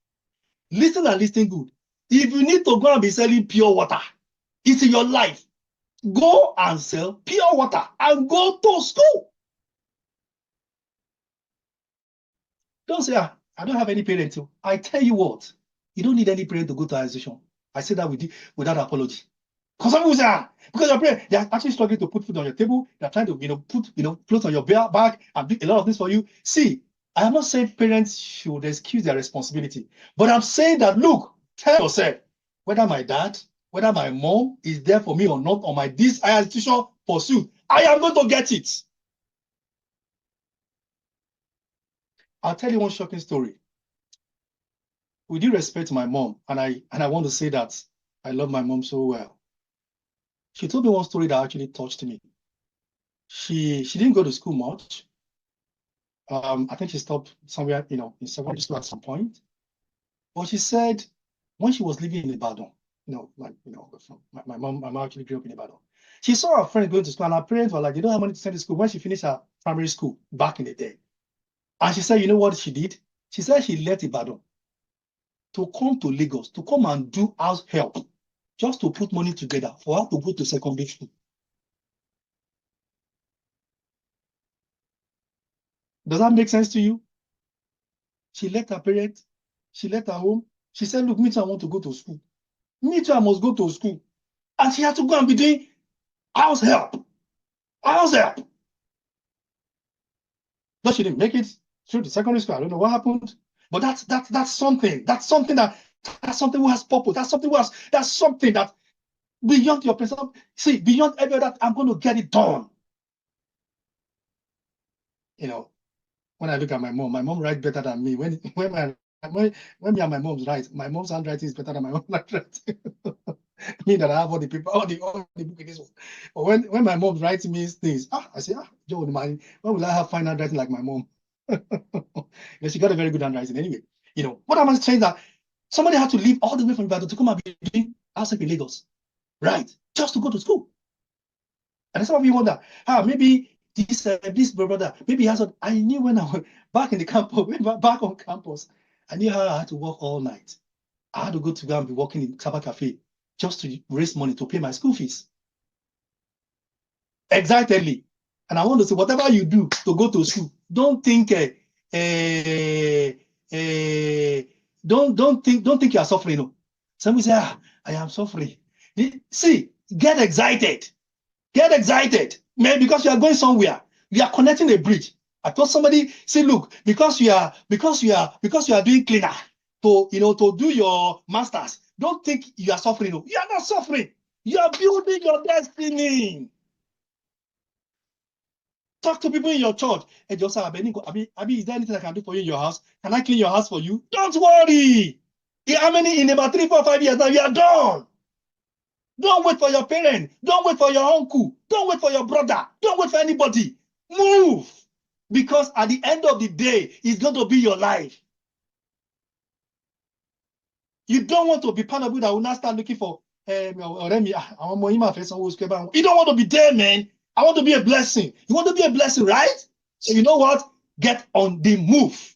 Listen and listen good. If you need to go and be selling pure water, it's in your life. Go and sell pure water and go to school. Don't say, I don't have any parents. I tell you what, You don't need any parent to go to higher institution. I say that without apology. Because some people say, because your parents, they are actually struggling to put food on your table. They're trying to, put, clothes on your back and do a lot of things for you. See, I am not saying parents should excuse their responsibility, but I'm saying that, look, tell yourself, whether my dad, whether my mom is there for me or not on my this higher institution pursuit, I am going to get it. I'll tell you one shocking story. With due respect to my mom, and I want to say that I love my mom so well. She told me one story that actually touched me. She didn't go to school much. I think she stopped somewhere, in secondary school at some point. But she said when she was living in Ibadan, my mom actually grew up in Ibadan. She saw her friend going to school, and her parents were like, they don't have money to send to school when she finished her primary school back in the day. And she said, you know what she did? She said she left Ibadan to come to Lagos, to come and do house help, just to put money together for her to go to secondary school. Does that make sense to you? She left her parents, she left her home. She said, look, me too, I want to go to school. Me too, I must go to school. And she had to go and be doing house help. House help. But she didn't make it through the secondary school. I don't know what happened. But that's something. That's something who has purpose. That's something that beyond your person. See, beyond every other, I'm going to get it done. When I look at my mom writes better than me. When me and my mom's write, my mom's handwriting is better than my own handwriting. Me that I have all the book in this one. But when my mom writes me things, I say, Joe, when will I have fine handwriting like my mom? She got a very good handwriting anyway. What am I saying, that somebody had to leave all the way from Ibadan to come and be doing outside in Lagos, right? Just to go to school. And some of you wonder, maybe this brother, maybe he has a, I knew when I was back in the campus, back on campus, I knew how I had to work all night. I had to go to go and be working in Saba Cafe just to raise money to pay my school fees. Excitedly. And I want to say, whatever you do to go to school, don't think don't think you are suffering. No. Somebody say, I am suffering. See, get excited. Get excited. Man, because you are going somewhere. You are connecting a bridge. I told somebody, say, look, because you are doing cleaner to do your masters, don't think you are suffering. No. You are not suffering. You are building your destiny. Talk to people in your church. Hey, Joseph, Abi, is there anything I can do for you in your house? Can I clean your house for you? Don't worry. How many in about 3, 4, 5 years now? You are done. Don't wait for your parent. Don't wait for your uncle. Don't wait for your brother. Don't wait for anybody. Move. Because at the end of the day, it's going to be your life. You don't want to be part of it that will not start looking for you don't want to be there, man. I want to be a blessing. You want to be a blessing, right? So you know what? Get on the move.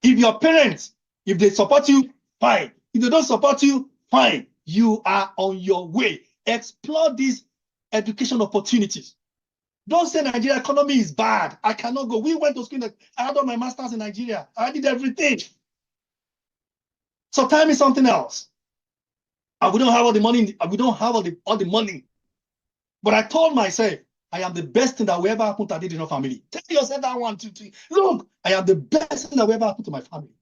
If your parents, if they support you, fine. If they don't support you, fine. You are on your way. Explore these education opportunities. Don't say Nigeria economy is bad. I cannot go. We went to school. I had all my masters in Nigeria. I did everything. So tell me something else. And we don't have all the money. We don't have all the money. But I told myself, I am the best thing that will ever happen to Adediran family. Tell yourself that 1, 2, 3. Look, I am the best thing that will ever happen to my family.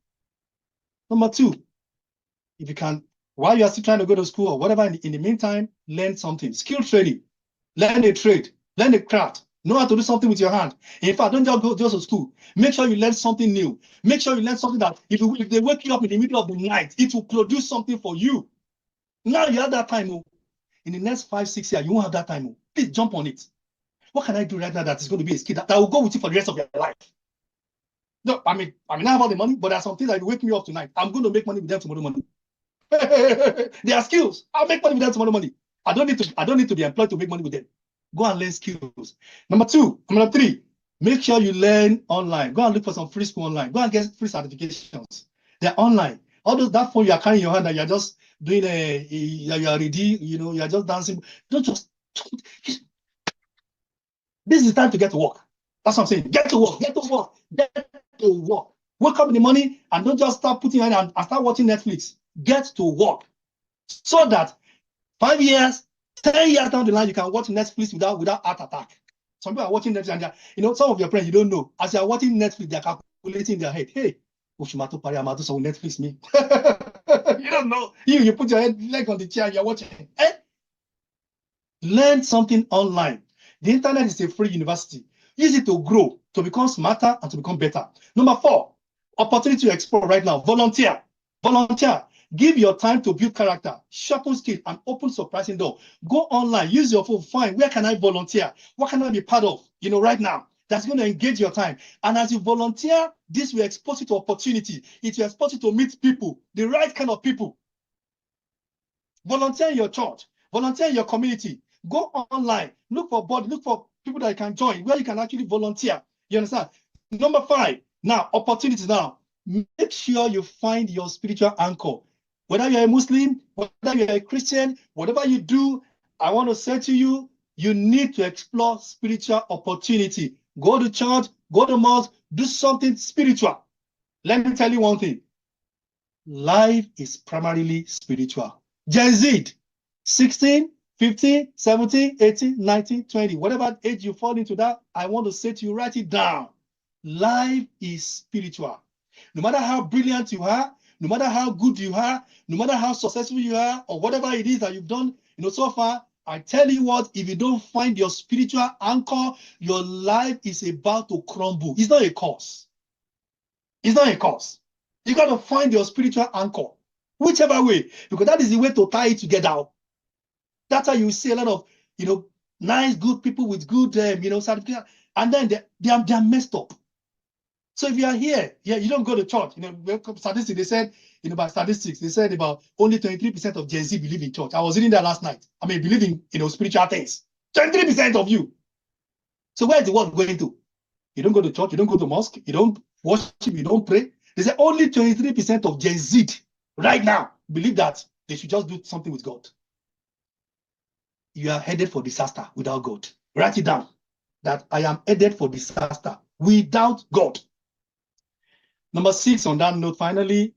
Number 2, if you can, while you are still trying to go to school or whatever, in the meantime, learn something. Skill training. Learn a trade. Learn a craft. Know how to do something with your hand. In fact, don't just go to school. Make sure you learn something new. Make sure you learn something that if they wake you up in the middle of the night, it will produce something for you. Now you have that time. In the next 5, 6 years, you won't have that time. Please jump on it. What can I do right now that is going to be a skill that will go with you for the rest of your life? No, I mean, I have all the money, but there are some things that will wake me up tonight. I'm going to make money with them tomorrow morning. They are skills. I'll make money with them tomorrow morning. I don't need to be employed to make money with them. Go and learn skills. Number 3, make sure you learn online. Go and look for some free school online. Go and get free certifications. They're online. All those that phone you are carrying in your hand that you're just doing you are ready, you're just dancing. This is the time to get to work. That's what I'm saying. Get to work. Get to work. Get to work. Wake up in the morning and don't just start putting on and start watching Netflix. Get to work so that 5 years, 10 years down the line, you can watch Netflix without heart attack. Some people are watching Netflix and some of your friends, you don't know. As you're watching Netflix, they're calculating in their head, hey, Ushimato Pari Amado, so Netflix me. You don't know. You put your leg on the chair, you're watching. Learn something online. The internet is a free university. Use it to grow, to become smarter, and to become better. Number 4, opportunity to explore right now. Volunteer. Volunteer. Give your time to build character, sharpen skills, and open surprising door. Go online, use your phone, find where can I volunteer? What can I be part of, right now? That's going to engage your time. And as you volunteer, this will expose you to opportunity. It will expose you to meet people, the right kind of people. Volunteer in your church, volunteer in your community. Go online, look for people that you can join, where you can actually volunteer. You understand? Number 5, now, opportunities now. Make sure you find your spiritual anchor. Whether you're a Muslim, whether you're a Christian, whatever you do, I want to say to you, you need to explore spiritual opportunity. Go to church, go to mosque, do something spiritual. Let me tell you one thing. Life is primarily spiritual. Gen Z, 16, 15, 17, 18, 19, 20, whatever age you fall into that, I want to say to you, write it down. Life is spiritual. No matter how brilliant you are, no matter how good you are, no matter how successful you are, or whatever it is that you've done, so far, I tell you what, if you don't find your spiritual anchor, your life is about to crumble. It's not a curse. It's not a curse. You got to find your spiritual anchor, whichever way, because that is the way to tie it together. That's how you see a lot of, nice, good people with good, certificate, and then they are messed up. So if you are here, you don't go to church. Statistics, they said, by statistics, they said about only 23% of Gen Z believe in church. I was reading that last night. I mean, believe in, spiritual things. 23% of you. So where is the world going to? You don't go to church, you don't go to mosque, you don't worship, you don't pray. They say only 23% of Gen Z right now believe that they should just do something with God. You are headed for disaster without God. Write it down. That I am headed for disaster without God. Number 6 on that note, finally,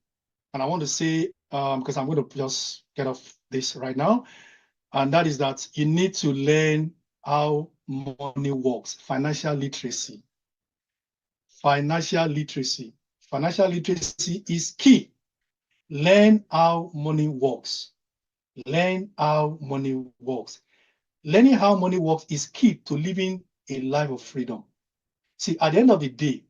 and I want to say, because I'm going to just get off this right now, and that is that you need to learn how money works. Financial literacy. Financial literacy. Financial literacy is key. Learn how money works. Learn how money works. Learning how money works is key to living a life of freedom. See, at the end of the day,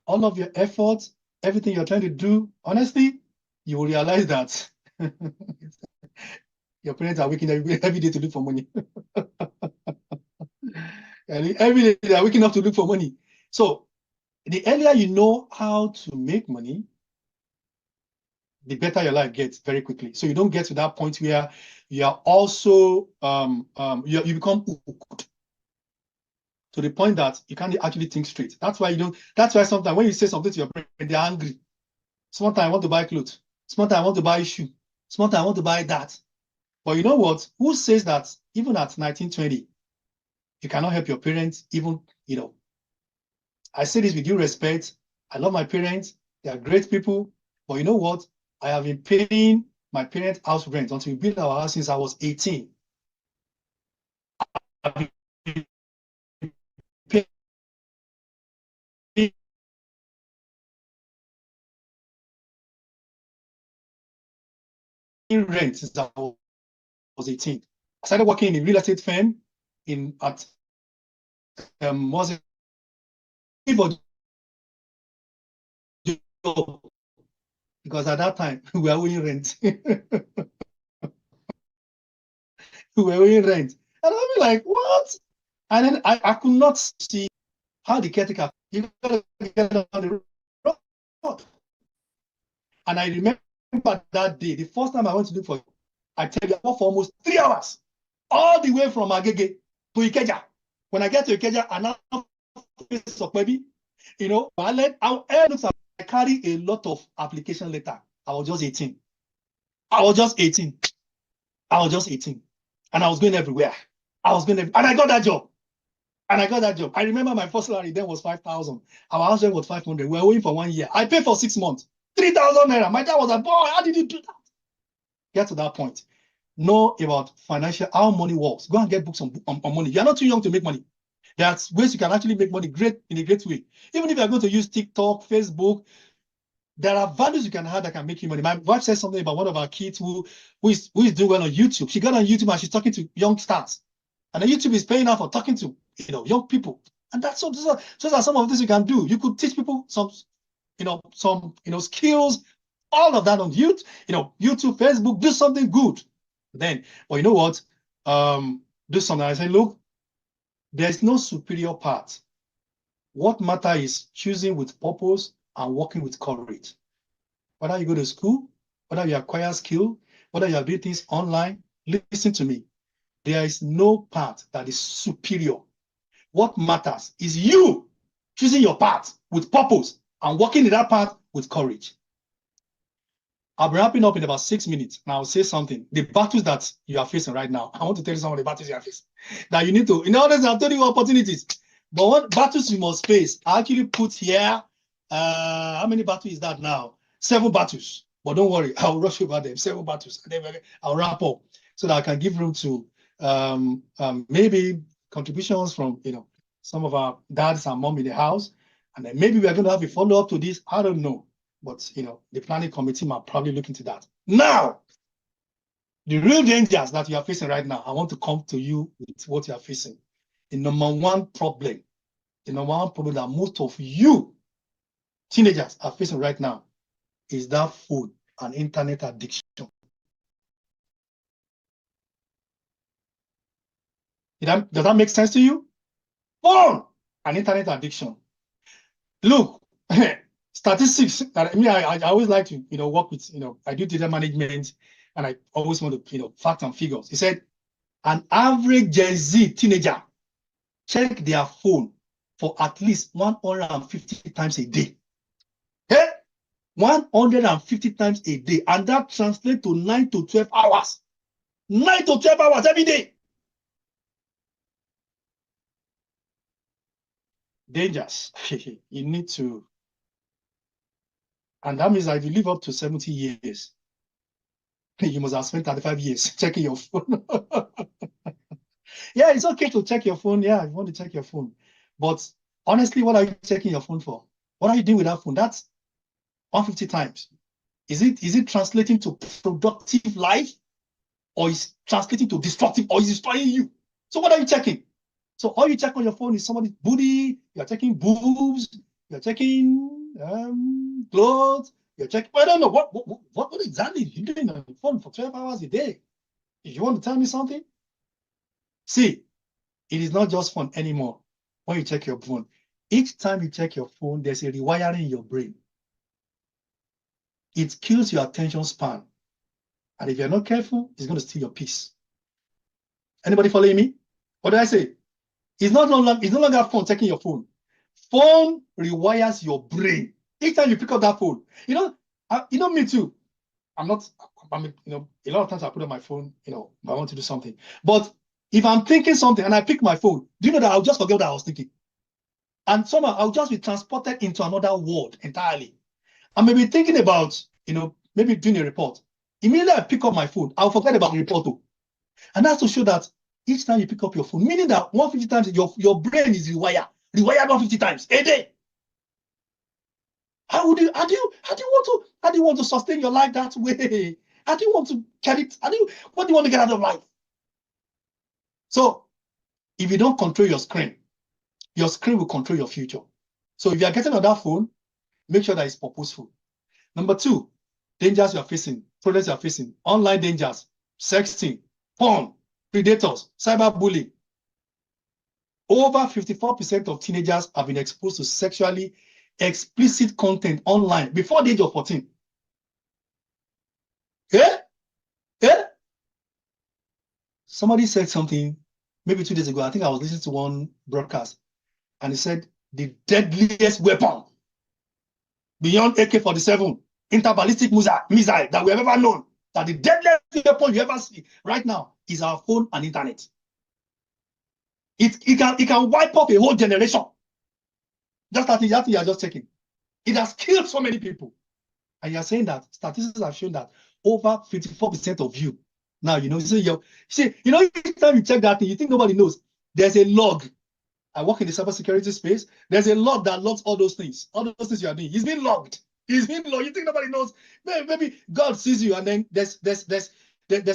all of your efforts, everything you're trying to do, honestly, you will realize that your parents are waking up every day to look for money. Every day they are waking up to look for money. So the earlier you know how to make money, the better your life gets very quickly. So you don't get to that point where you are also, you become hooked to the point that you can't actually think straight. That's why sometimes when you say something to your parents, they're angry. Sometimes I want to buy clothes. Sometimes I want to buy a shoe. Sometimes I want to buy that. But you know what? Who says that even at 1920, you cannot help your parents even, I say this with due respect. I love my parents. They are great people. But you know what? I have been paying my parents' house rent until we built our house since I was 18. I've been paying rent since I was 18. I started working in a real estate firm at because at that time we were owing rent. We were owing rent. And I'll be like, what? And then I could not see how the caretaker, you gotta get on the road. And I remember that day, the first time I went to look for you, I tell you, I worked for almost 3 hours, all the way from Agege to Ikeja. When I get to Ikeja, I now face up maybe, I carry a lot of application letter. I was just 18. And I was going everywhere. And I got that job. And I got that job. I remember my first salary then was 5,000. Our house rent was 500. We were waiting for 1 year. I paid for 6 months. 3,000 naira. My dad was like, boy, how did you do that? Get to that point. Know about financial, how money works. Go and get books on money. You're not too young to make money. There's ways you can actually make money in a great way. Even if you're going to use TikTok, Facebook, there are values you can have that can make you money. My wife said something about one of our kids who is doing well on YouTube. She got on YouTube and she's talking to young stars. And the YouTube is paying her for talking to young people. And that's those are some of the things you can do. You could teach people some skills, all of that on YouTube, YouTube, Facebook, do something good. Then, well, you know what? Do something. I say, look, there's no superior part. What matters is choosing with purpose and working with courage. Whether you go to school, whether you acquire skill, whether you are doing things online, listen to me. There is no path that is superior. What matters is you choosing your path with purpose and working in that path with courage. I'll be wrapping up in about 6 minutes, and I'll say something. The battles that you are facing right now, I want to tell you some of the battles you are facing. That you need to, in order to tell you opportunities. But what battles you must face, I actually put here, how many battles is that now? 7 battles. But don't worry, I'll rush over them. 7 battles. And then I'll wrap up so that I can give room to maybe contributions from some of our dads and mom in the house. And then maybe we're going to have a follow-up to this. I don't know. But, the planning committee might probably look into that. Now, the real dangers that you are facing right now, I want to come to you with what you are facing. The number one problem that most of you teenagers are facing right now is that phone and internet addiction. Does that make sense to you? Phone and internet addiction. Look, statistics. I always like to work with I do data management, and I always want to facts and figures. He said an average Gen Z teenager check their phone for at least 150 times a day. Hey, 150 times a day, and that translates to 9 to 12 hours. 9 to 12 hours every day. Dangers. You need to. And that means that if you live up to 70 years, you must have spent 35 years checking your phone. Yeah, it's okay to check your phone. Yeah, you want to check your phone. But honestly, what are you checking your phone for? What are you doing with that phone? That's 150 times. Is it translating to productive life? Or is translating to destructive? Or is it destroying you? So what are you checking? So all you check on your phone is somebody's booty, you're checking boobs, you're checking clothes, you're checking, I don't know, what exactly are you doing on your phone for 12 hours a day? If you want to tell me something? See, it is not just fun anymore when you check your phone. Each time you check your phone, there's a rewiring in your brain. It kills your attention span. And if you're not careful, it's going to steal your peace. Anybody following me? What did I say? It's no longer fun checking your phone. Phone rewires your brain. Each time you pick up that phone, me too. A lot of times I put on my phone, if I want to do something. But if I'm thinking something and I pick my phone, do you know that I'll just forget what I was thinking? And somehow I'll just be transported into another world entirely. I may be thinking about, maybe doing a report. Immediately I pick up my phone, I'll forget about the report too. And that's to show that each time you pick up your phone, meaning that 150 times your brain is rewired 150 times a day. How do you want to sustain your life that way? How do you want to get it? What do you want to get out of life? So if you don't control your screen will control your future. So if you are getting on that phone, make sure that it's purposeful. Number 2, dangers you are facing, problems you are facing, online dangers, sexting, porn, predators, cyberbullying. Over 54% of teenagers have been exposed to sexually explicit content online before the age of 14. Yeah? Somebody said something maybe 2 days ago. I think I was listening to one broadcast, and he said the deadliest weapon beyond AK-47 interballistic missile that we have ever known, that the deadliest weapon you ever see right now is our phone and internet. It can wipe up a whole generation. Just that you are just checking. It has killed so many people. And you're saying that statistics have shown that over 54% of you now, you know, each time you check that thing, you think nobody knows. There's a log. I work in the cybersecurity space. There's a log that logs all those things. All those things you are doing. It's been logged. It's been logged. You think nobody knows? Maybe God sees you, and then there's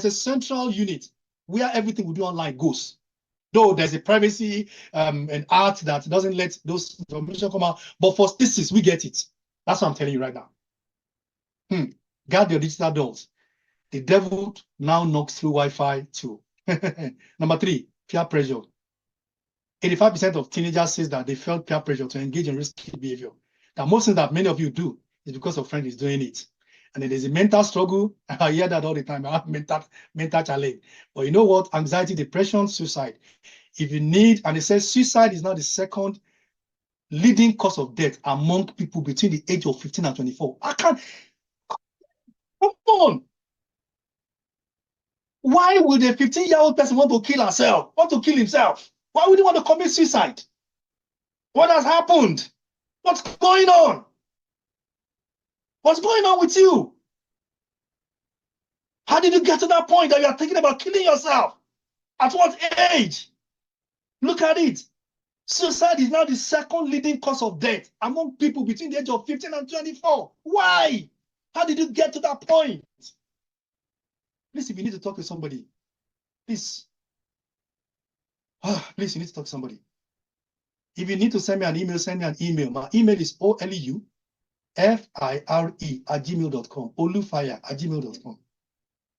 a central unit where everything we do online goes. Though there's a privacy and art that doesn't let those information come out. But for statistics, we get it. That's what I'm telling you right now. Guard your digital doors. The devil now knocks through Wi-Fi too. Number 3, peer pressure. 85% of teenagers says that they felt peer pressure to engage in risky behavior. The most thing that many of you do is because a friend is doing it. And then there's a mental struggle. I hear that all the time. I have mental challenge. But you know what? Anxiety, depression, suicide. If you need, and it says suicide is now the second leading cause of death among people between the age of 15 and 24. I can't. Come on. Why would a 15-year-old person want to kill herself? Want to kill himself? Why would he want to commit suicide? What has happened? What's going on? What's going on with you? How did you get to that point that you are thinking about killing yourself? At what age? Look at it. Suicide is now the second leading cause of death among people between the age of 15 and 24. Why? How did you get to that point? Please, if you need to talk to somebody, please. Please, you need to talk to somebody. If you need to send me an email, send me an email. My email is olufire@gmail.com. olufire@gmail.com.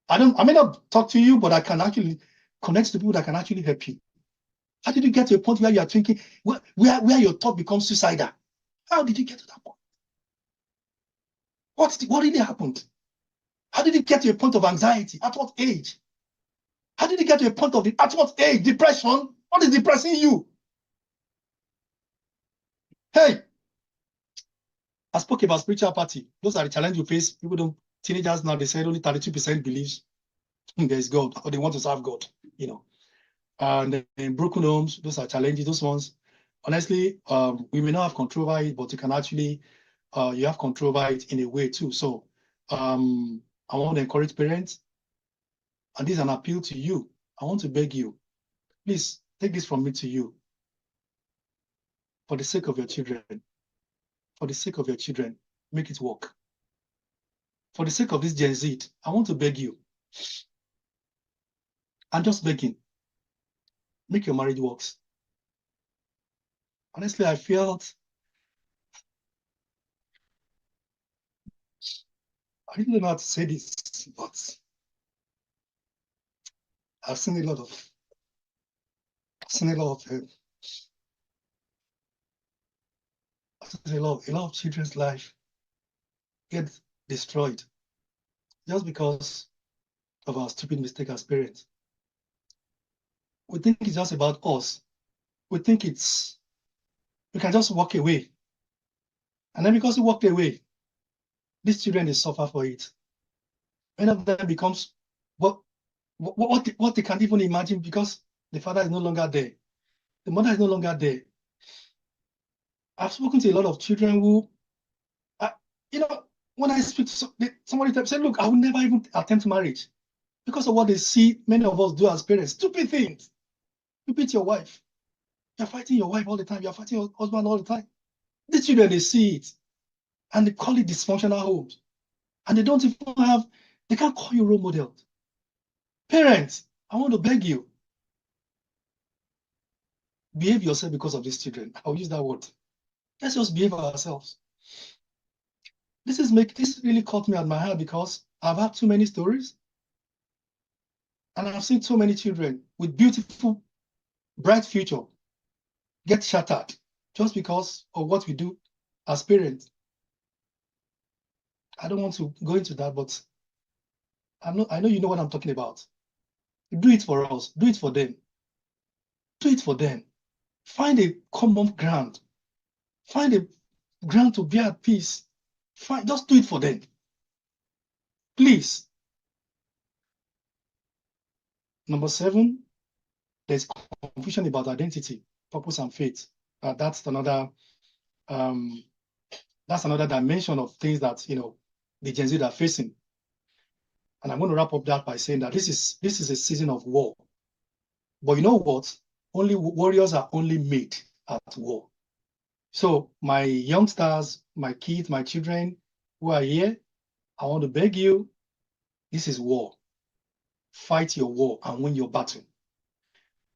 I may not talk to you, but I can actually connect to people that can actually help you. How did you get to a point where you are thinking, where your thought becomes suicidal? How did you get to that point? What really happened? How did you get to a point of anxiety? At what age? How did you get to a point of at what age? Depression? What is depressing you? Hey, I spoke about spiritual apathy. Those are the challenges you face. People don't, teenagers now, they say only 32% believes there is God, or they want to serve God, you know. And in broken homes, those are challenges, those ones. Honestly, we may not have control over it, but you can actually, you have control over it in a way too. So I want to encourage parents, and this is an appeal to you. I want to beg you, please take this from me to you. For the sake of your children, make it work. For the sake of this Gen Z, I want to beg you. I'm just begging. Make your marriage work. Honestly, I felt, I didn't know how to say this, but I've seen a lot of children's life get destroyed just because of our stupid mistake as parents. We think it's just about us. We think we can just walk away. And then because we walk away, these children, they suffer for it. Many of them becomes what they can't even imagine because the father is no longer there. The mother is no longer there. I've spoken to a lot of children who, when I speak to somebody say, look, I will never even attempt marriage because of what they see many of us do as parents. Stupid things. You beat your wife. You're fighting your wife all the time. You're fighting your husband all the time. The children, they see it and they call it dysfunctional homes. And they don't even they can't call you role models. Parents, I want to beg you. Behave yourself because of these children. I'll use that word. Let's just behave ourselves. This really caught me at my heart because I've had too many stories. And I've seen so many children with beautiful, bright future get shattered just because of what we do as parents. I don't want to go into that, but I know you know what I'm talking about. Do it for us. Do it for them. Do it for them. Find a common ground. Find a ground to be at peace. Just do it for them. Please. Number 7, there's confusion about identity, purpose, and faith. That's another dimension of things that the Gen Z are facing. And I'm going to wrap up that by saying that this is a season of war. But you know what? Only warriors are only made at war. So my youngsters, my kids, my children who are here, I want to beg you, this is war. Fight your war and win your battle.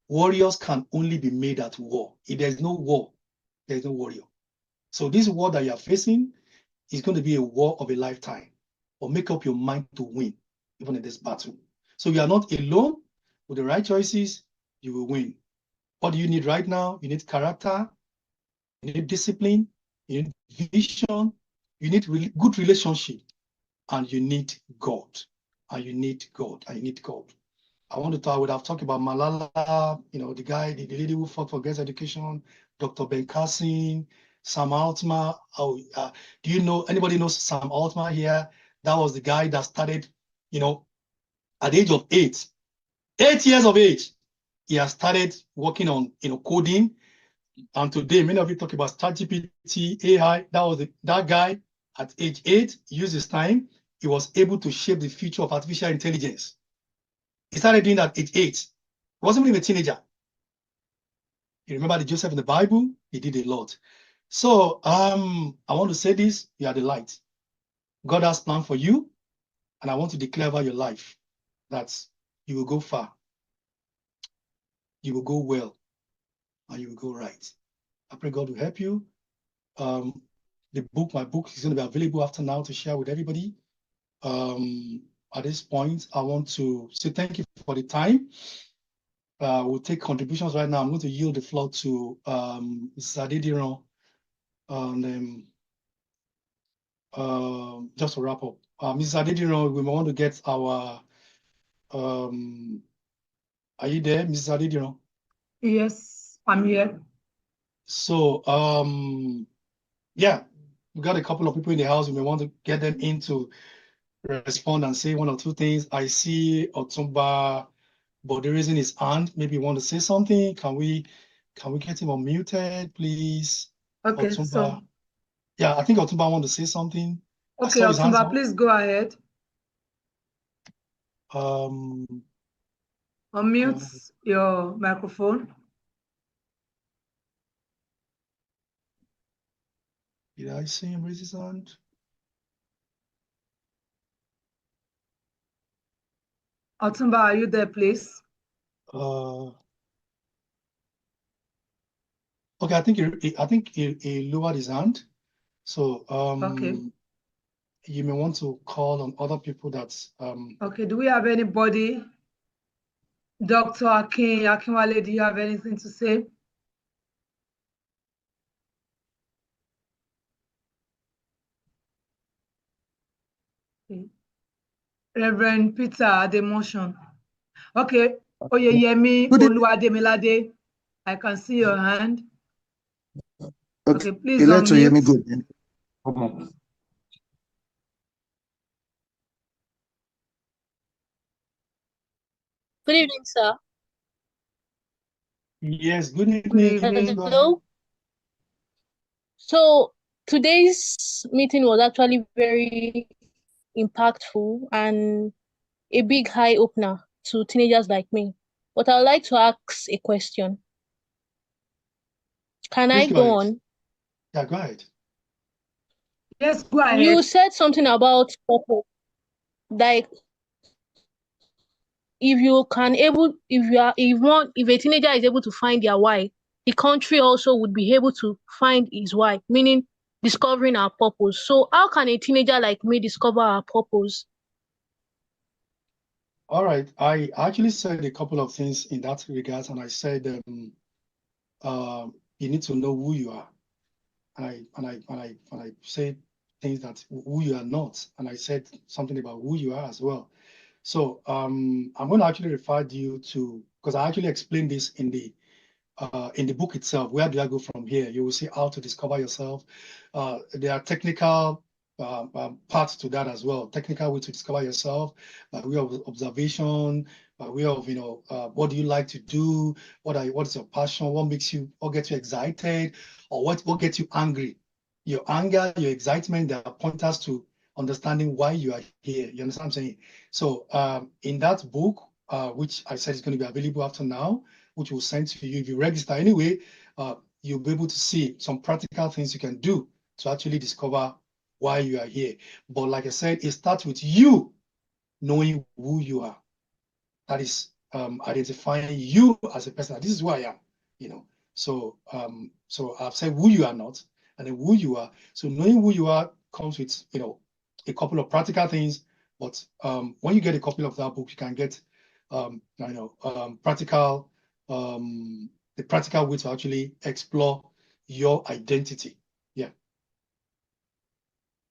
Warriors can only be made at war. If there's no war, there's no warrior. So this war that you're facing is going to be a war of a lifetime. Or make up your mind to win, even in this battle. So you are not alone. With the right choices, you will win. What do you need right now? You need character, you need discipline, you need vision, you need good relationship, and you need God. And you need God. And you need God. I want to talk. I would have talked about Malala, the lady who fought for girls' education, Dr. Ben Carson, Sam Altman. Do you know, anybody knows Sam Altman here? That was the guy that started, at the age of 8 years of age, he has started working on, coding. And today, many of you talk about ChatGPT, AI. That guy at age 8 used his time. He was able to shape the future of artificial intelligence. He started doing that at age 8. He wasn't even a teenager. You remember the Joseph in the Bible? He did a lot. So I want to say this, you are the light. God has planned for you, and I want to declare over your life that you will go far, you will go well, and you will go right. I pray God will help you. My book is going to be available after now to share with everybody. At this point, I want to say thank you for the time. We'll take contributions right now. I'm going to yield the floor to Mrs. Adediran. And just to wrap up, Mrs. Adediran, we want to get our, are you there, Mrs. Adediran? Yes, I'm here. So, yeah, we got a couple of people in the house. We may want to get them in to respond and say one or two things. I see Otumba, but the reason is hand. Maybe you want to say something. Can we get him unmuted, please? Okay, Otumba. so yeah, I think Otumba want to say something. Okay, Otumba, please go ahead. Unmute your microphone. Did I see him raise his hand? Otumba, are you there, please? Okay, I think he lowered his hand. So okay. You may want to call on other people that's Okay, do we have anybody? Dr. Akinwale, do you have anything to say? Okay. Reverend Peter Ademotion. Okay, Oyeyemi Oluwademilade, I can see your hand. Okay, please unmute. Good evening, sir. Yes, good evening. Hello. So today's meeting was actually very impactful and a big eye opener to teenagers like me. But I would like to ask a question. Can I go on? Yeah, go ahead. Yes, go ahead. You said something about purpose. Like if a teenager is able to find their why, the country also would be able to find his why, meaning discovering our purpose. So how can a teenager like me discover our purpose? All right, I actually said a couple of things in that regard, and I said you need to know who you are, and I said things that who you are not, and I said something about who you are as well. So I'm going to actually refer you to, because I actually explained this in the book itself. Where do I go from here? You will see how to discover yourself. There are technical parts to that as well. Technical way to discover yourself, by way of observation, by way of, what do you like to do? What is your passion? What gets you excited? Or what gets you angry? Your anger, your excitement, they are pointers to understanding why you are here. You understand what I'm saying? So in that book, which I said is going to be available after now, which we'll send to you if you register anyway, you'll be able to see some practical things you can do to actually discover why you are here. But like I said, it starts with you knowing who you are. That is identifying you as a person. This is who I am, So so I've said who you are not, and then who you are. So knowing who you are comes with, a couple of practical things. But when you get a copy of that book, you can get practical the practical way to actually explore your identity. Yeah.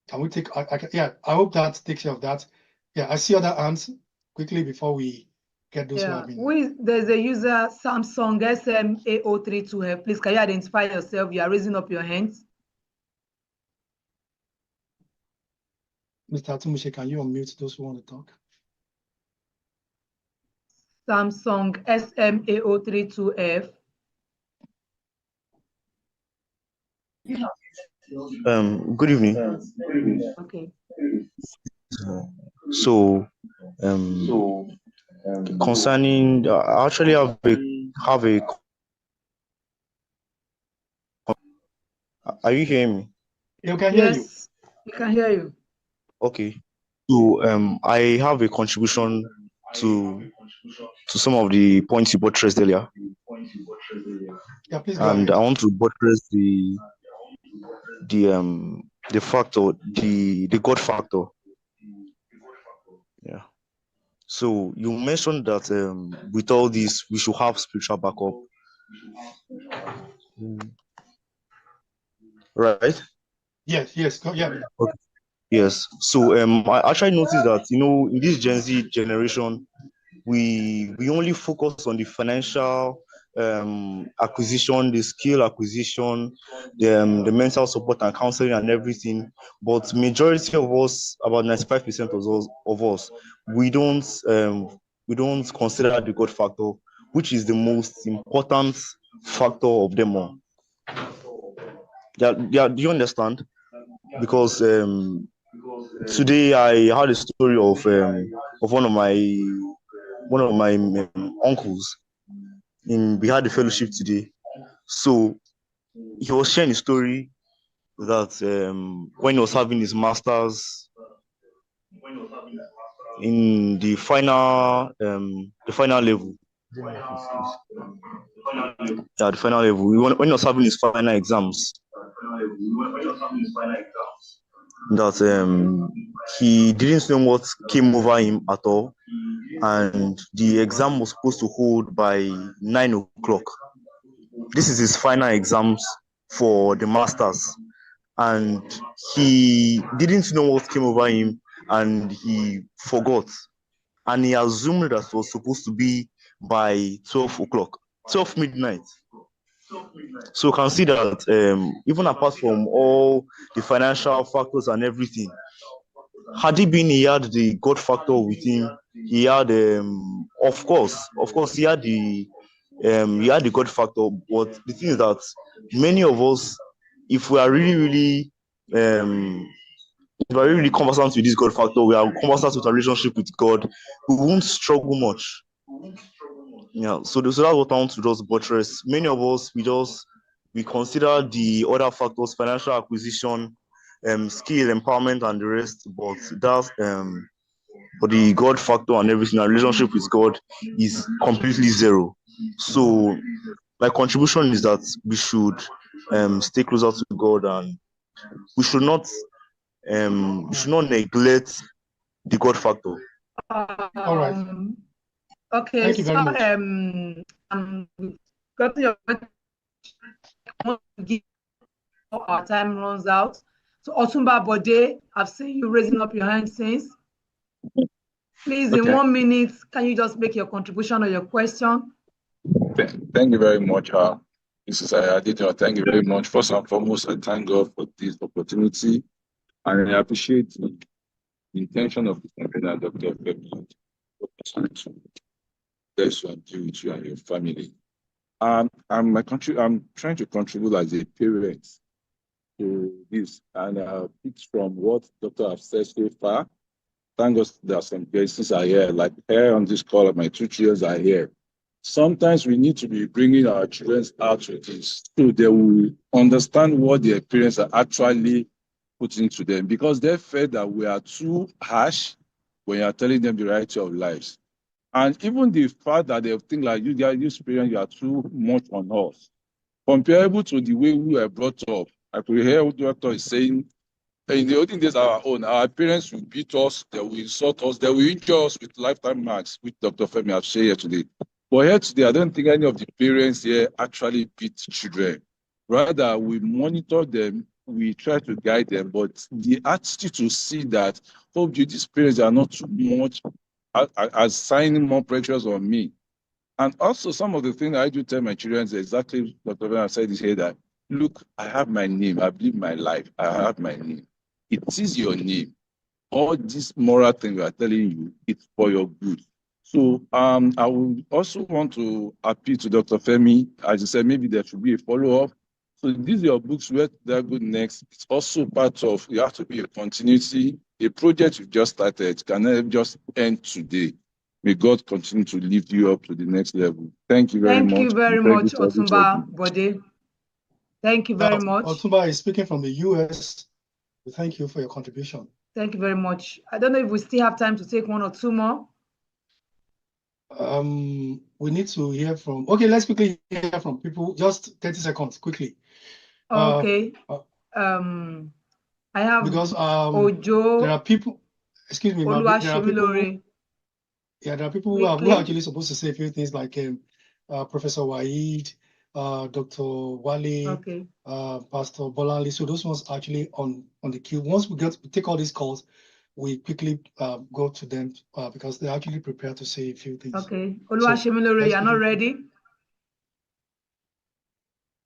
Can we take, yeah, I hope that takes care of that. Yeah, I see other hands quickly before we get those who have been. There's a user, Samsung SMA032F. Please, can you identify yourself? You are raising up your hands. Mr. Atumushe, can you unmute those who want to talk? Samsung SMA032F. Good evening. Okay. So, concerning, I actually have a. Are you hearing me? You can hear you. Yes, we can hear you. Okay. So, I have a contribution to some of the points you buttressed earlier. Yeah, please go and ahead. I want to buttress the factor, the God factor. Yeah. So you mentioned that with all this, we should have spiritual backup. Right? Yes, yeah. Okay. Yes. So I actually noticed that, in this Gen Z generation, we only focus on the financial acquisition, the skill acquisition, the mental support and counseling and everything. But majority of us, about 95% of us, we don't consider the God factor, which is the most important factor of them all. Yeah, do you understand? Because today I had a story of one of my uncles. We had a fellowship today. So he was sharing a story that when he was having his masters in the final level. Yeah, the final level. When he was having his final exams, that he didn't know what came over him at all, and the exam was supposed to hold by 9 o'clock. This is his final exams for the masters, and he didn't know what came over him, and he forgot, and he assumed that it was supposed to be by 12 o'clock, 12 midnight. So you can see that even apart from all the financial factors and everything, had he had the God factor with him, he had of course he had the God factor. But the thing is that many of us, if we are really conversant with this God factor, we are conversant with a relationship with God, we won't struggle much. Yeah, so that's what I want to just buttress. Many of us, we consider the other factors, financial acquisition, skill, empowerment, and the rest, but but the God factor and everything, our relationship with God is completely zero. So my contribution is that we should stay closer to God, and we should not neglect the God factor. All right. Okay. Thank you very much. Got your our time runs out. So Otumba Bode, I've seen you raising up your hand since. Please, in 1 minute, can you just make your contribution or your question? Thank you very much. This is Adediran. Thank you very much. First and foremost, I thank God for this opportunity. And I appreciate the intention of the convener, Dr. Femi, to bless you and deal with you and your family. I'm trying to contribute as a parent to this, and it's from what Dr. have said so far. Thank God that some cases are here, like here on this call, my 2 children are here. Sometimes we need to be bringing our children out with this so they will understand what their parents are actually putting to them, because they feel that we are too harsh when you are telling them the reality of lives. And even the fact that they think like you guys, parents, you are too much on us, comparable to the way we were brought up. I could hear what the doctor is saying. In the olden days, our parents will beat us, they will insult us, they will injure us with lifetime marks, which Dr. Femi have shared here today. But here today, I don't think any of the parents here actually beat children. Rather, we monitor them, we try to guide them, but the attitude to see that, oh, these parents are not too much assigning more pressures on me. And also, some of the things I do tell my children is exactly what Dr. Femi said is here, that, look, I have my name, I've lived my life, I have my name. It is your name. All this moral thing we are telling you, it's for your good. So I would also want to appeal to Dr. Femi, as you said, maybe there should be a follow-up. So these are your books, where they're good next. It's also part of, you have to be a continuity. A project you've just started cannot just end today. May God continue to lift you up to the next level. Thank you very much. Thank you very much, Otumba Bode. Thank you very much. Otumba is speaking from the US. Thank you for your contribution. Thank you very much. I don't know if we still have time to take 1 or 2 more. We need to hear from, okay, let's quickly hear from people, just 30 seconds, quickly. Okay. I have because Ojo. there are people, excuse me, there are people, yeah, there are people who are actually supposed to say a few things, like Professor Waid, Dr. Wale, okay. Pastor Bolali. So those ones actually on the queue. Once we take all these calls, we quickly go to them because they're actually prepared to say a few things. Okay. Oluwashemilore, you're not ready?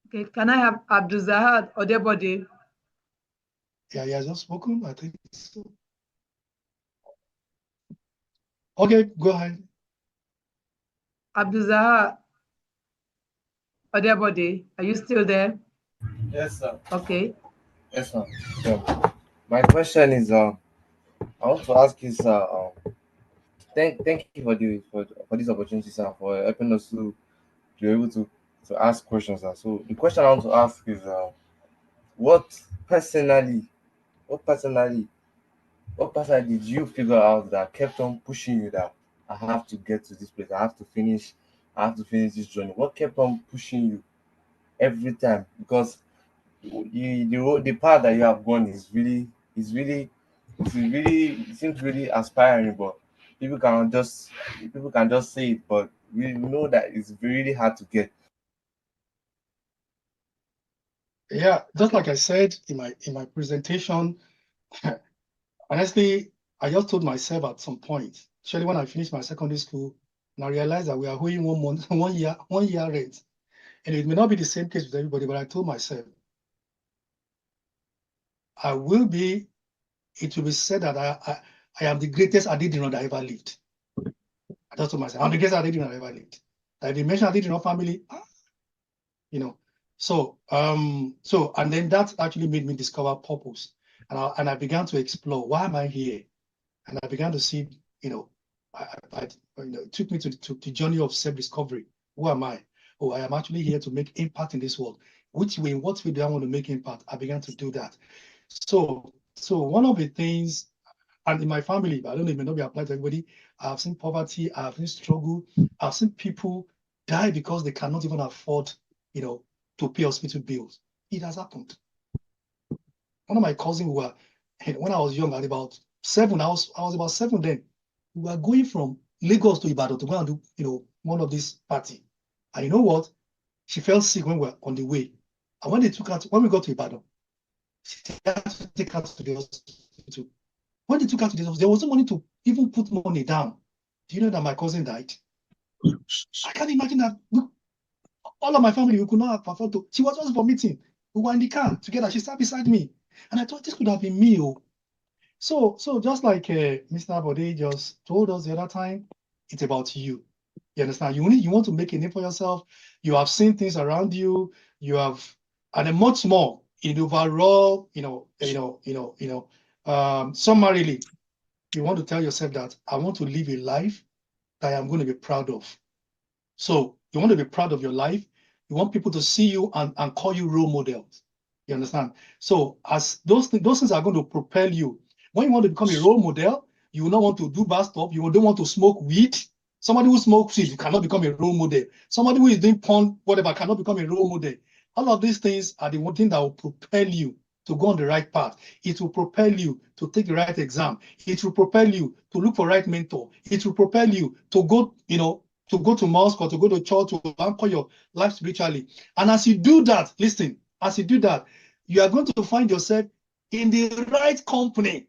Okay. Can I have Abdulzahad Odebode? Yeah, he has just spoken, I think so. Okay, go ahead. Abdulzahad Odebode, are you still there? Yes, sir. Okay. Yes, sir. So, my question is, I want to ask you, sir, thank you for this opportunity, sir, for helping us to be able to ask questions, sir. So the question I want to ask is, what personally did you figure out that kept on pushing you, that I have to get to this place, I have to finish this journey? What kept on pushing you every time? Because the path that you have gone it seems really aspiring, but people can just say it, but we know that it's really hard to get. Yeah, just like I said in my presentation, honestly, I just told myself at some point, especially when I finished my secondary school, and I realized that we are owing 1 month, 1 year rent. And it may not be the same case with everybody, but I told myself, it will be said that I am the greatest Adediran that ever lived. I just told myself, I'm the greatest Adediran that ever lived. Like they mentioned Adediran family, you know. So, and then that actually made me discover purpose. And I began to explore, why am I here? And I began to see, it took me to the journey of self-discovery. Who am I? Oh, I am actually here to make impact in this world. What way do I want to make impact? I began to do that. So one of the things, and in my family, I don't know, it may not be applied to everybody, I've seen poverty, I've seen struggle, I've seen people die because they cannot even afford, to pay hospital bills. It has happened. One of my cousins when I was young, at about 7, I was about 7 then. We were going from Lagos to Ibadan to go and do, one of these party. And you know what? She fell sick when we were on the way. And when we got to Ibadan, she had to take her to the hospital. When they took her to the hospital, there wasn't money to even put money down. Do you know that my cousin died? I can't imagine that. Look, all of my family, we could not afford to. She was just vomiting. We were in the car together. She sat beside me. And I thought this could have been me. Oh. So just like Mr. Bode just told us the other time, it's about you. You understand? You want to make a name for yourself. You have seen things around you. You have, and then much more in overall, summarily, you want to tell yourself that I want to live a life that I'm going to be proud of. So you want to be proud of your life. You want people to see you and call you role models. You understand? So as those things are going to propel you. When you want to become a role model, you will not want to do bad stuff. You don't want to smoke weed. Somebody who smokes weed cannot become a role model. Somebody who is doing porn, whatever, cannot become a role model. All of these things are the one thing that will propel you to go on the right path. It will propel you to take the right exam. It will propel you to look for right mentor. It will propel you to go, to go to mosque or to go to church to anchor your life spiritually. And as you do that, listen, as you do that, you are going to find yourself in the right company.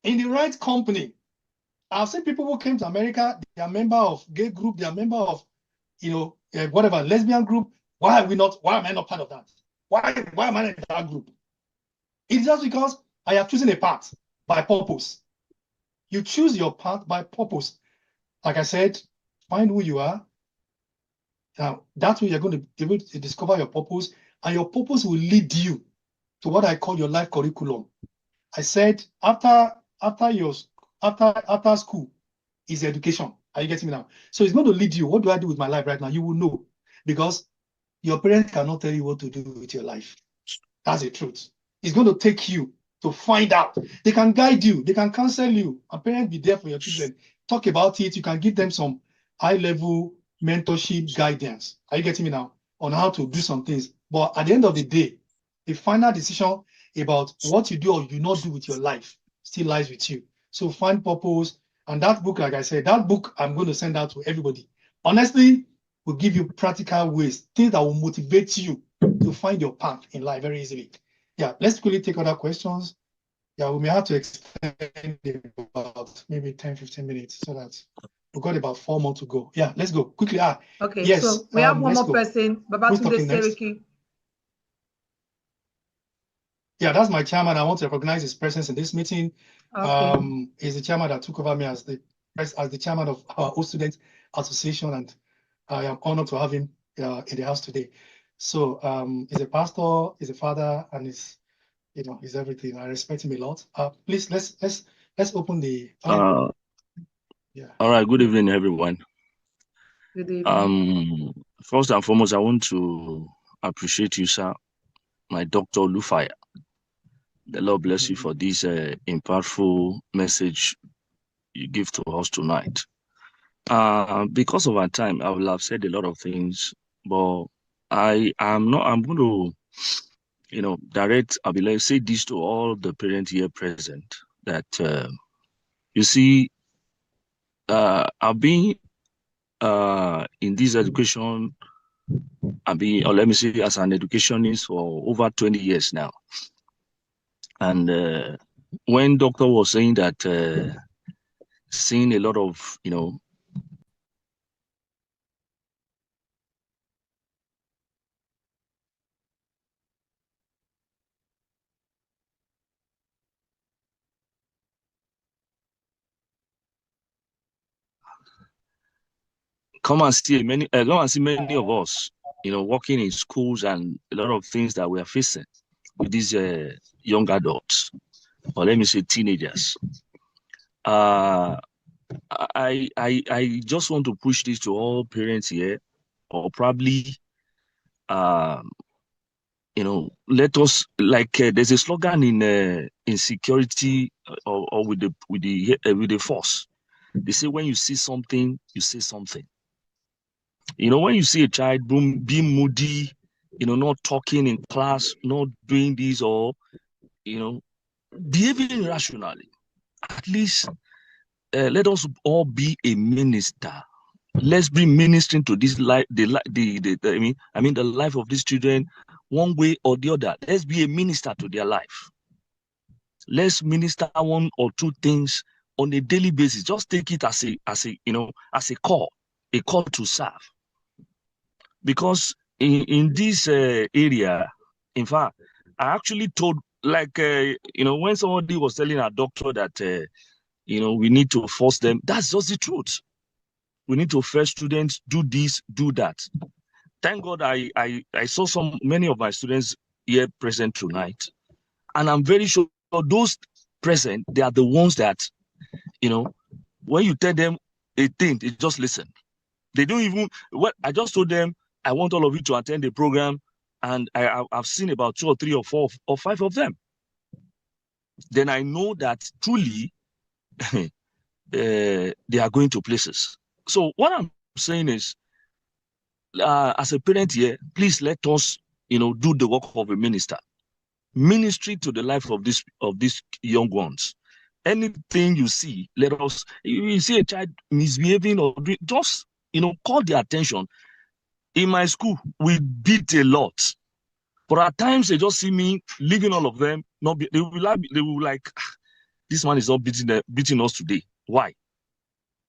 In the right company. I've seen people who came to America, they are member of gay group, they are member of, whatever, lesbian group. Why am I not part of that? Why am I in that group? It's just because I have chosen a path by purpose. You choose your path by purpose. Like I said, find who you are. Now, that's where you're going to be able to discover your purpose, and your purpose will lead you to what I call your life curriculum. I said after school is education. Are you getting me now? So it's going to lead you. What do I do with my life right now? You will know, because your parents cannot tell you what to do with your life. That's the truth. It's going to take you to find out. They can guide you. They can counsel you. And parents be there for your children. Talk about it. You can give them some high-level mentorship guidance. Are you getting me now? On how to do some things. But at the end of the day, the final decision about what you do or you not do with your life still lies with you. So find purpose. And that book, like I said, that book I'm going to send out to everybody. Honestly, will give you practical ways, things that will motivate you to find your path in life very easily. Yeah, let's quickly take other questions. Yeah, we may have to extend about maybe 10, 15 minutes so that we've got about 4 more to go. Yeah, let's go quickly. Okay, yes, so we have one more go. person, Babatunde Seriki. Yeah, that's my chairman. I want to recognize his presence in this meeting. Okay. He's the chairman that took over me as the chairman of our Old Student Association, and I am honored to have him in the house today. So he's a pastor, he's a father, and he's everything. I respect him a lot. Please let's open the. Yeah. All right. Good evening, everyone. Good evening. First and foremost, I want to appreciate you, sir, my Dr. Lufaya. The Lord bless you for this impactful message you give to us tonight. Because of our time, I will have said a lot of things, but I'm going to, direct, I will say this to all the parents here present, that, you see, I've been in this education, or let me say as an educationist for over 20 years now. And when doctor was saying that, seeing a lot of, come and see many of us, working in schools and a lot of things that we are facing with these young adults, or let me say teenagers. I just want to push this to all parents here, or probably, let us, like, there's a slogan in security or with the force. They say when you see something, you say something. When you see a child being moody, not talking in class, not doing this, or, behaving irrationally, at least let us all be a minister. Let's be ministering to this life, the life of these children, one way or the other. Let's be a minister to their life. Let's minister one or two things on a daily basis. Just take it as a call to serve. Because in this area, in fact, I actually told like when somebody was telling a doctor that we need to force them, that's just the truth. We need to force students do this, do that. Thank God I saw many of my students here present tonight, and I'm very sure those present, they are the ones that when you tell them a thing, they just listen. They don't even. What I just told them, I want all of you to attend the program, and I've seen about 2 or 3 or 4 or 5 of them. Then I know that truly they are going to places. So what I'm saying is, as a parent here, please let us, do the work of a minister, ministry to the life of these young ones. Anything you see, let us. You see a child misbehaving or just, call their attention. In my school, we beat a lot. But at times they just see me leaving all of them. They will like, this man is not beating us today. Why?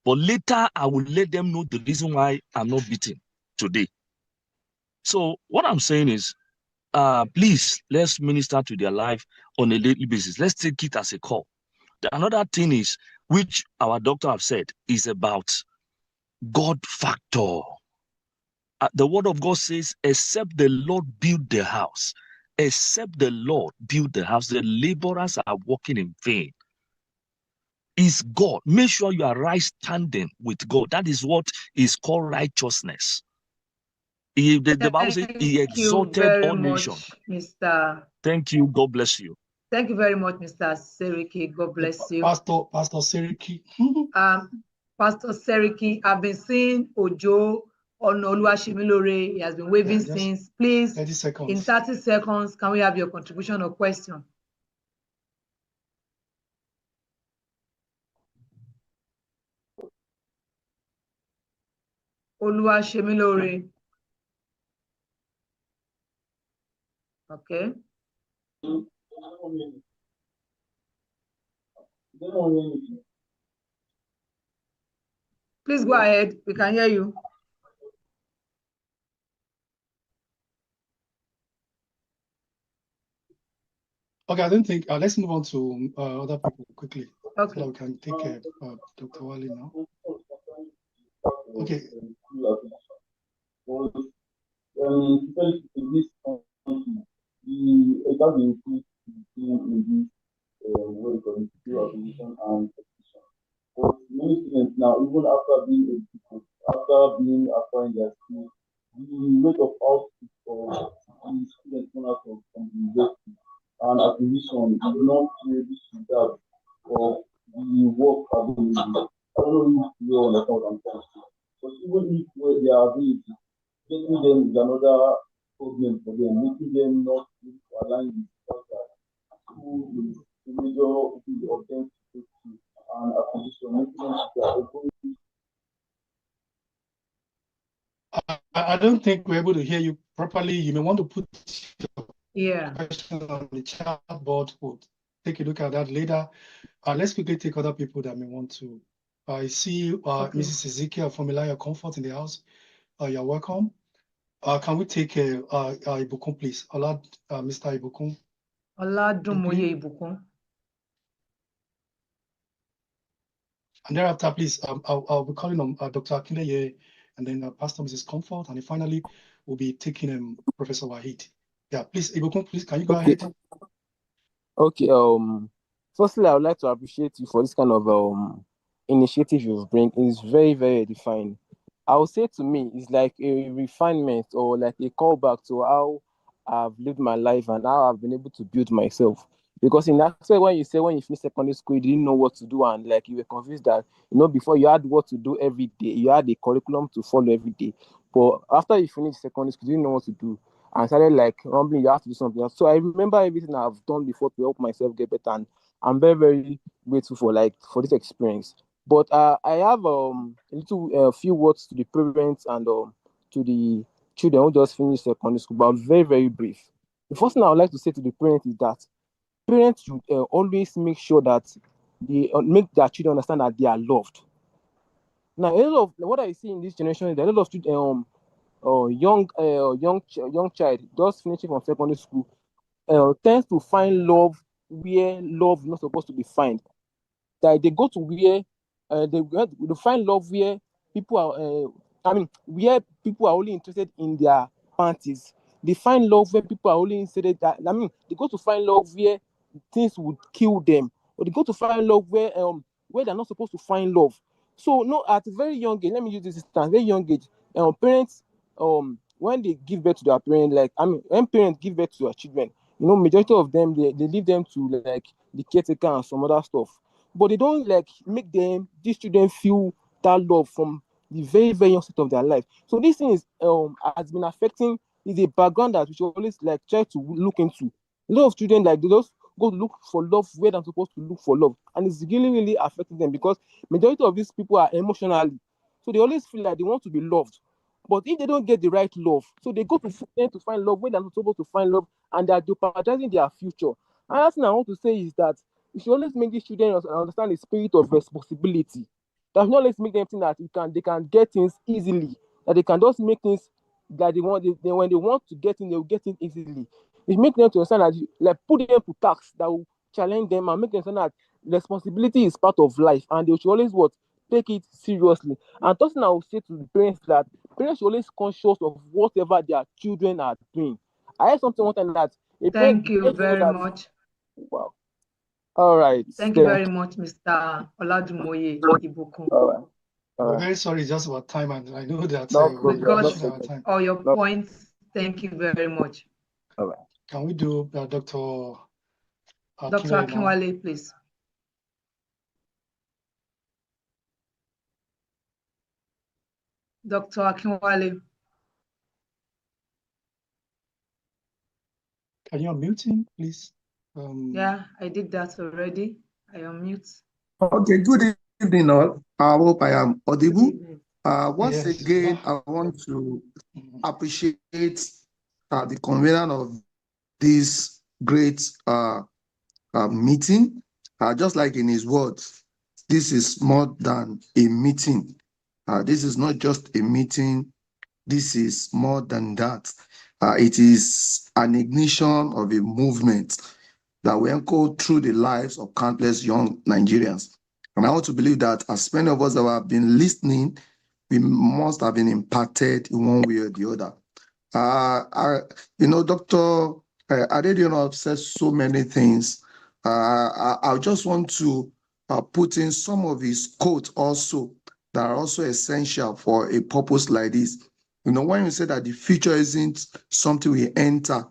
But later I will let them know the reason why I'm not beating today. So what I'm saying is, please, let's minister to their life on a daily basis. Let's take it as a call. Another thing is, which our doctor have said, is about God factor. The word of God says, except the Lord build the house, except the Lord build the house, the laborers are working in vain. Is God. Make sure you are right standing with God. That is what is called righteousness. The Bible says he exalted all nations. Mr. Thank you. God bless you. Thank you very much, Mr. Seriki. God bless you. Pastor Seriki. Pastor Seriki, I've been seeing Ojo on Oluwashimilore. He has been waving since. Please, 30 seconds. In 30 seconds, can we have your contribution or question? Oluwashimilore. Okay. Please go ahead. We can hear you. Okay, I don't think. Let's move on to other people quickly. Okay. So that we can take Dr. Wale now. Okay. But many students now, even after being acquiring their skills, the rate of output of the students coming out from the university and acquisition is not really to that of the work available. I don't know if you understand what I'm trying to say. But even if they are ability, getting them is another problem for them, making them not align with the fact that school is a major field of them to take to and acquisition, making them to I don't think we're able to hear you properly. You may want to put your question on the chat board. We'll take a look at that later. Let's quickly take other people that may want to. I see Mrs. Ezekiel from Elia Comfort in the house. You're welcome. Can we take Ibukun, please? Mr. Ibukun. Oladumoye Ibukun. And thereafter, please, I'll be calling on Dr. Akinleye and then Pastor Mrs. Comfort, and then finally we'll be taking Professor Wahid. Yeah, please, Ibukun, please, can you go ahead? Okay. Firstly, I would like to appreciate you for this kind of initiative you've bring. It's very, very edifying. I would say to me, it's like a refinement or like a callback to how I've lived my life and how I've been able to build myself. Because in that way, when you finish secondary school, you didn't know what to do, and like you were convinced that before you had what to do every day, you had a curriculum to follow every day. But after you finish secondary school, you didn't know what to do, and started like rumbling, you have to do something else. So I remember everything I've done before to help myself get better, and I'm very, very grateful for this experience. But I have a few words to the parents and to the children who just finished secondary school, but very, very brief. The first thing I would like to say to the parents is that parents should always make sure that they make their children understand that they are loved. Now, a lot of what I see in this generation is that a lot of students, young child just finishing from secondary school tends to find love where love is not supposed to be found. That they go to where they find love where people are. Where people are only interested in their panties. They find love where people are only interested that. They go to find love where things would kill them, or they go to find love where they're not supposed to find love. So no, at a very young age, let me use this instance. Very young age, parents when they give birth to their parents, when parents give birth to their children, majority of them they leave them to like the caretaker and some other stuff, but they don't like make these children feel that love from the very very young state of their life. So this thing is has been affecting, is a background that we should always like try to look into. A lot of children like they just go to look for love where they're supposed to look for love, and it's really really affecting them because majority of these people are emotionally, so they always feel like they want to be loved. But if they don't get the right love, so they go to them to find love when they're not supposed to find love, and they're jeopardizing their future. Another thing I want to say is that we should always make these children understand the spirit of responsibility. That not let's make them think that they can get things easily, that they can just make things that when they want to get in, they will get it easily. It make them to understand that like put them to tasks that will challenge them and make them understand that responsibility is part of life, and they should always what take it seriously. And something I will say to the parents that parents should always conscious of whatever their children are doing. I heard something one time that a Thank parent you let you know very that. much. Wow. All right. Thank you very much, Mr. Olajumoye Ibukun. All right. We're very sorry just about time, and I know that No We we're problem. No got pushing our problem. time. all your No. points. Thank you very much. All right. Can we do Dr. Dr. Akinwale now? Akinwale, please. Dr. Akinwale. Can you unmute him, please? Yeah, I did that already. I unmute. Okay, good evening, all. I hope I am Good audible. evening. Once Yes. again, I want to appreciate the convener of this great meeting. Just like in his words, this is more than a meeting. This is not just a meeting. This is more than that. It is an ignition of a movement that will echo through the lives of countless young Nigerians. And I want to believe that as many of us that have been listening, we must have been impacted in one way or the other. Dr. Adediran said so many things. I just want to put in some of his quotes also that are also essential for a purpose like this. When you say that the future isn't something we enter,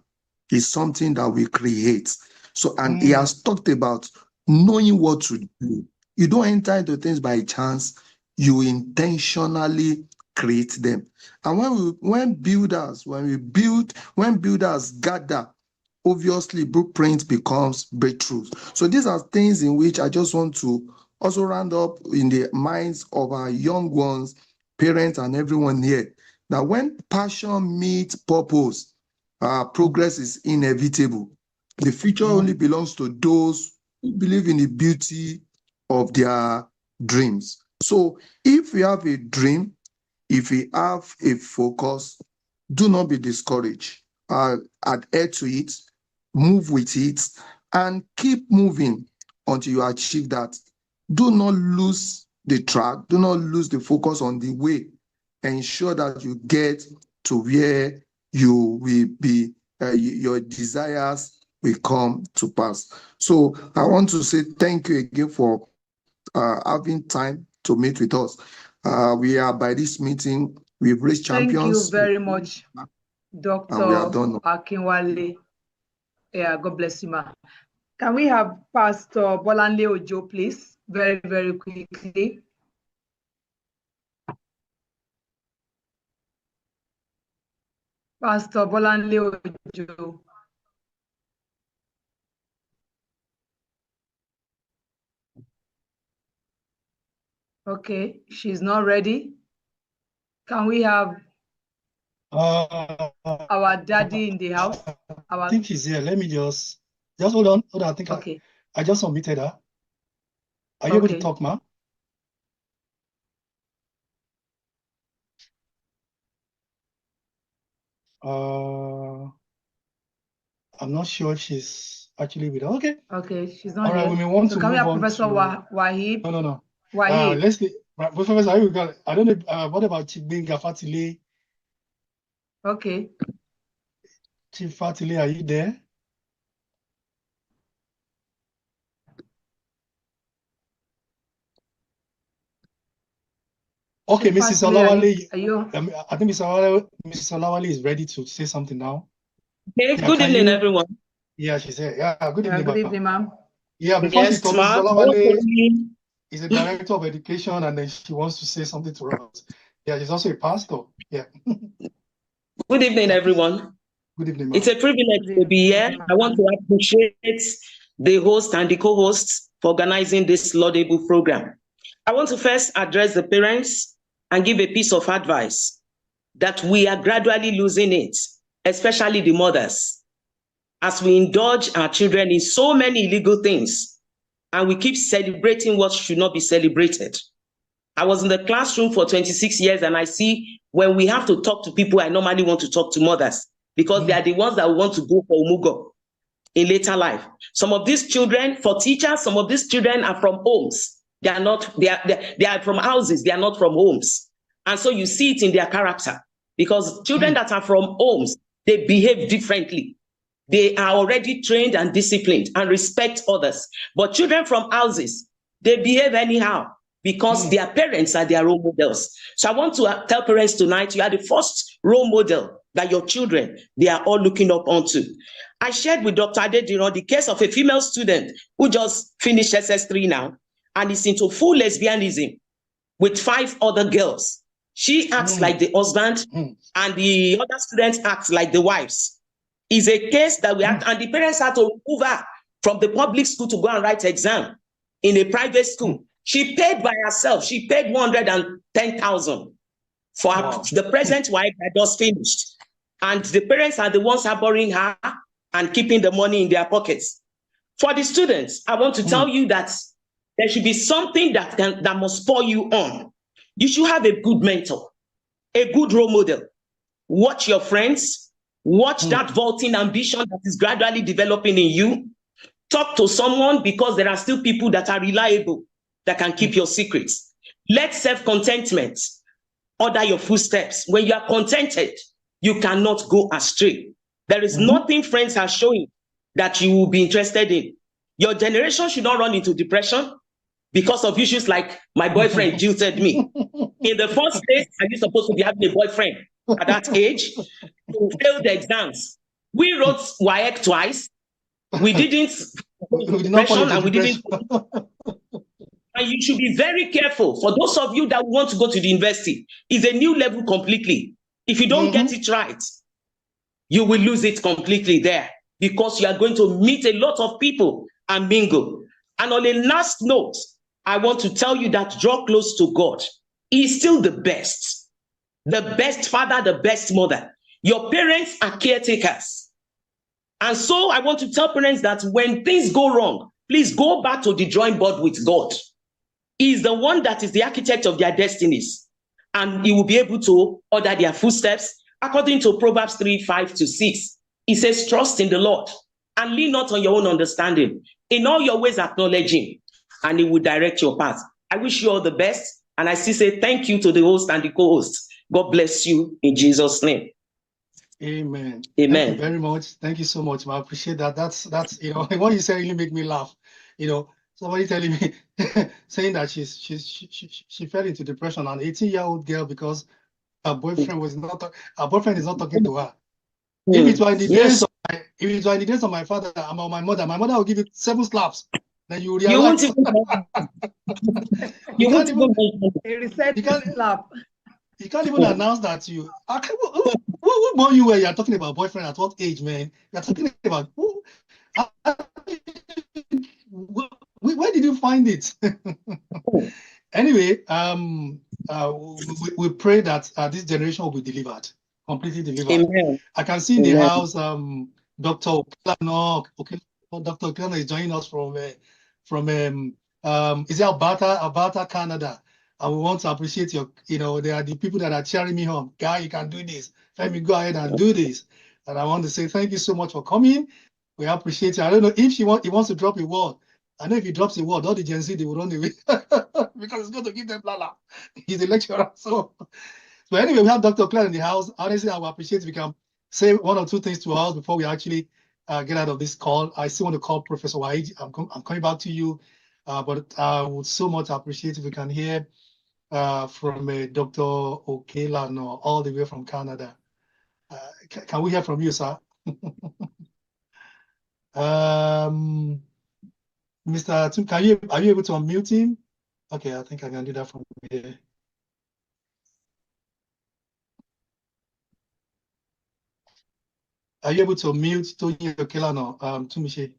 it's something that we create. So, and he has talked about knowing what to do. You don't enter into things by chance, you intentionally create them. And when builders gather, obviously blueprint becomes breakthroughs. So these are things in which I just want to also round up in the minds of our young ones, parents, and everyone here, that when passion meets purpose, progress is inevitable. The future only belongs to those who believe in the beauty of their dreams. So if we have a dream, if we have a focus, do not be discouraged. Adhere to it, move with it, and keep moving until you achieve that. Do not lose the track. Do not lose the focus on the way. Ensure that you get to where you will be, your desires will come to pass. So I want to say thank you again for having time to meet with us. We are by this meeting, we've reached Thank you champions, very much, and we are Dr. done. Akinwale. Yeah, God bless you, ma. Can we have Pastor Bolanle Ojo, please? Very, very quickly. Pastor Bolanle Ojo. Okay, she's not ready. Can we have our daddy in the house? I think he's here. Let me just hold on. I think okay. I just submitted her. Are you able to talk, ma'am? I'm not sure if she's actually with us. Okay. Okay, she's not All right, here. we may want So to can we move have on Professor to... Wahib? No. Wahib. Let's see. Right, Professor, I don't know. What about Chief Benga Fatile? Okay. Chief Fatile, are you there? Okay, Chief Mrs. Fatile, Olawale, are you? I think Mrs. Olawale is ready to say something now. Hey, Yeah, good evening, everyone. Yeah, she said. Yeah, good Yeah, evening, good ma'am. evening, ma'am. Yeah, before she Yes, talks, Mrs. ma'am. Olawale is a director of education, and then she wants to say something to us. Yeah, she's also a pastor. Yeah. Good evening, everyone. Good evening, ma'am. It's a privilege to be here. I want to appreciate the host and the co-hosts for organizing this laudable program. I want to first address the parents and give a piece of advice that we are gradually losing it, especially the mothers, as we indulge our children in so many illegal things, and we keep celebrating what should not be celebrated. I was in the classroom for 26 years, and I see when we have to talk to people, I normally want to talk to mothers because they are the ones that want to go for Umugo in later life. Some of these children, for teachers, some of these children are from homes. They are from houses. They are not from homes. And so you see it in their character, because children that are from homes, they behave differently. They are already trained and disciplined and respect others. But children from houses, they behave anyhow because their parents are their role models. So I want to tell parents tonight, you are the first role model that your children, they are all looking up onto. I shared with Dr. Adediran the case of a female student who just finished SS3 now and is into full lesbianism with 5 other girls. She acts like the husband and the other students act like the wives. It's a case that we have, and the parents had to remove her from the public school to go and write exam in a private school. She paid by herself. She paid 110,000 for her, the present wife that just finished. And the parents are the ones harboring her and keeping the money in their pockets. For the students, I want to tell you that there should be something that must spur you on. You should have a good mentor, a good role model. Watch your friends. Watch that vaulting ambition that is gradually developing in you. Talk to someone, because there are still people that are reliable, that can keep your secrets. Let self-contentment order your footsteps. When you are contented, you cannot go astray. There is nothing friends are showing that you will be interested in. Your generation should not run into depression because of issues like my boyfriend jilted me. In the first place, are you supposed to be having a boyfriend at that age? You failed the exams. We wrote WAEC twice. We didn't depression, and we didn't. And you should be very careful. For those of you that want to go to the university, it's a new level completely. If you don't get it right, you will lose it completely there, because you are going to meet a lot of people and mingle. And on a last note, I want to tell you that draw close to God. He is still the best father, the best mother. Your parents are caretakers. And so I want to tell parents that when things go wrong, please go back to the drawing board with God. He is the one that is the architect of their destinies, and he will be able to order their footsteps according to Proverbs 3:5-6. He says, trust in the Lord and lean not on your own understanding. In all your ways acknowledge him, and he will direct your path. I wish you all the best, and I still say thank you to the host and the co-hosts. God bless you in Jesus' name. Amen. Amen. Thank you very much. Thank you so much. I appreciate that. That's what you said really make me laugh. Somebody telling me saying that she fell into depression, an 18-year-old girl, because her boyfriend is not talking to her. If it were in the days of my father and my mother will give you 7 slaps. Then you realize you can't even announce that you. Who born you where you're talking about boyfriend at what age, man? You're talking about who? Where did you find it? Anyway, we pray that this generation will be delivered, completely delivered. Amen. I can see in the house, Dr. Okelano is joining us from is it Alberta, Canada. And we want to appreciate they are the people that are cheering me on. Guy, you can do this. Femi, go ahead and do this. And I want to say thank you so much for coming. We appreciate it. I don't know if he wants to drop a word. I know if he drops a word, all the Gen Z, they will run away because it's going to give them blala. He's a lecturer. So anyway, we have Dr. Claire in the house. Honestly, I would appreciate if we can say one or two things to us before we actually get out of this call. I still want to call Professor Waid. I'm coming back to you, but I would so much appreciate if we can hear from Dr. Okelano all the way from Canada. Can we hear from you, sir? Mr. Tim, are you able to unmute him? Okay, I think I can do that from here. Are you able to mute Tony Okelano, Tumishi?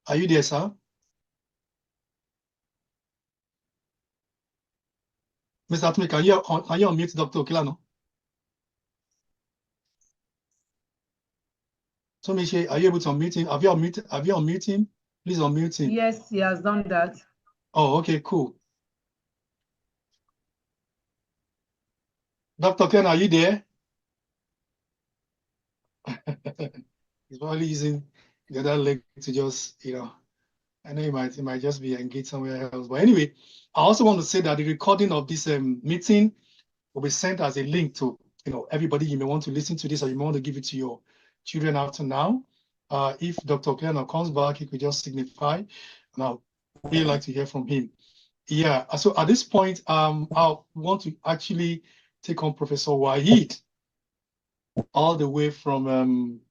Are you there, sir? Mr. Atmi, can you unmute Dr. Okelano? Tumishi, are you able to unmute him? Have you unmuted him? Please unmute him. Yes, he has done that. Oh, okay, cool. Dr. Ken, are you there? He's probably using the other leg to just, I know it might just be engaged somewhere else. But anyway, I also want to say that the recording of this meeting will be sent as a link to, everybody. You may want to listen to this, or you may want to give it to your children after now. If Dr. Kleiner comes back, he could just signify. And I'd really like to hear from him. Yeah, so at this point, I want to actually take on Professor Waheed, all the way from,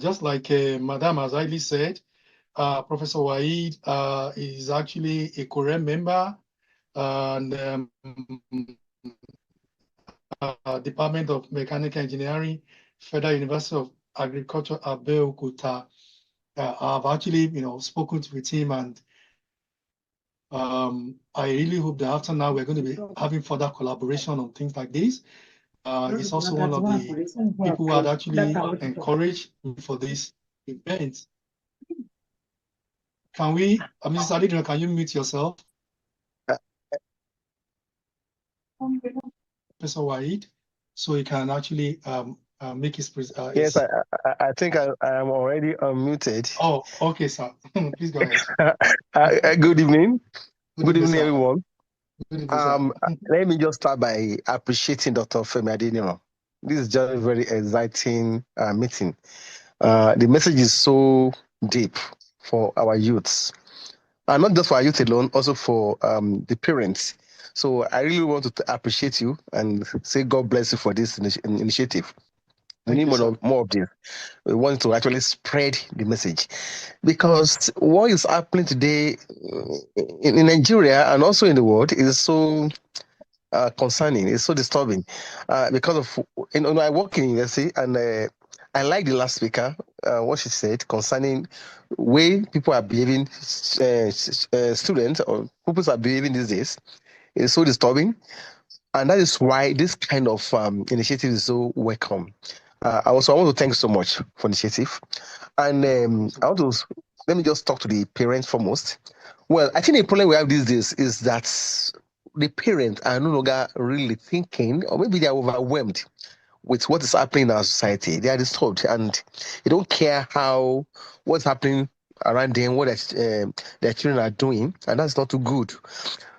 just like Madame Azaili said, Professor Waheed is actually a Korean member and Department of Mechanical Engineering, Federal University of Agriculture, Abeokuta. I've actually, spoken with him, and I really hope that after now we're going to be having further collaboration on things like this. He's also one of the people who had actually encouraged me for this event. Can we, Mrs. Adediran, can you mute yourself? Professor Waheed, so he can actually make his yes, I think I am already unmuted. Oh, okay, sir. Please go ahead. Good evening. Good evening, sir. everyone. Good evening, Let me just start by appreciating Dr. Femi Adediran. This is just a very exciting meeting. The message is so deep for our youths, and not just for our youth alone, also for the parents. So I really want to appreciate you and say God bless you for this initiative. We need more of this. We want to actually spread the message, because what is happening today in Nigeria and also in the world is so concerning. It's so disturbing because of, I work in university, and I like the last speaker, what she said concerning way people are behaving, students or pupils are behaving these days. It's so disturbing. And that is why this kind of initiative is so welcome. I want to thank you so much for initiative. And let me just talk to the parents foremost. Well, I think the problem we have these days is that the parents are no longer really thinking, or maybe they are overwhelmed with what is happening in our society. They are disturbed, and they don't care what's happening around them, what their children are doing, and that's not too good.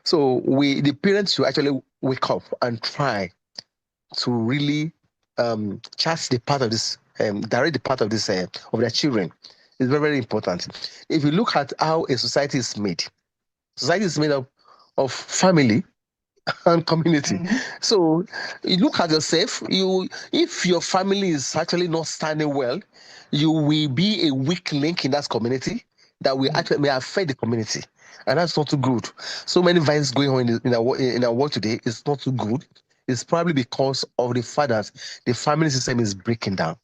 So the parents should actually wake up and try to really chart the path of this, direct the path of this of their children. It's very, very important. If you look at how a society is made up of family and community. Mm-hmm. So you look at yourself. If your family is actually not standing well, you will be a weak link in that community that will actually may affect the community. And that's not too good. So many violence going on in our world today is not too good. It's probably because of the fact that the family system is breaking down.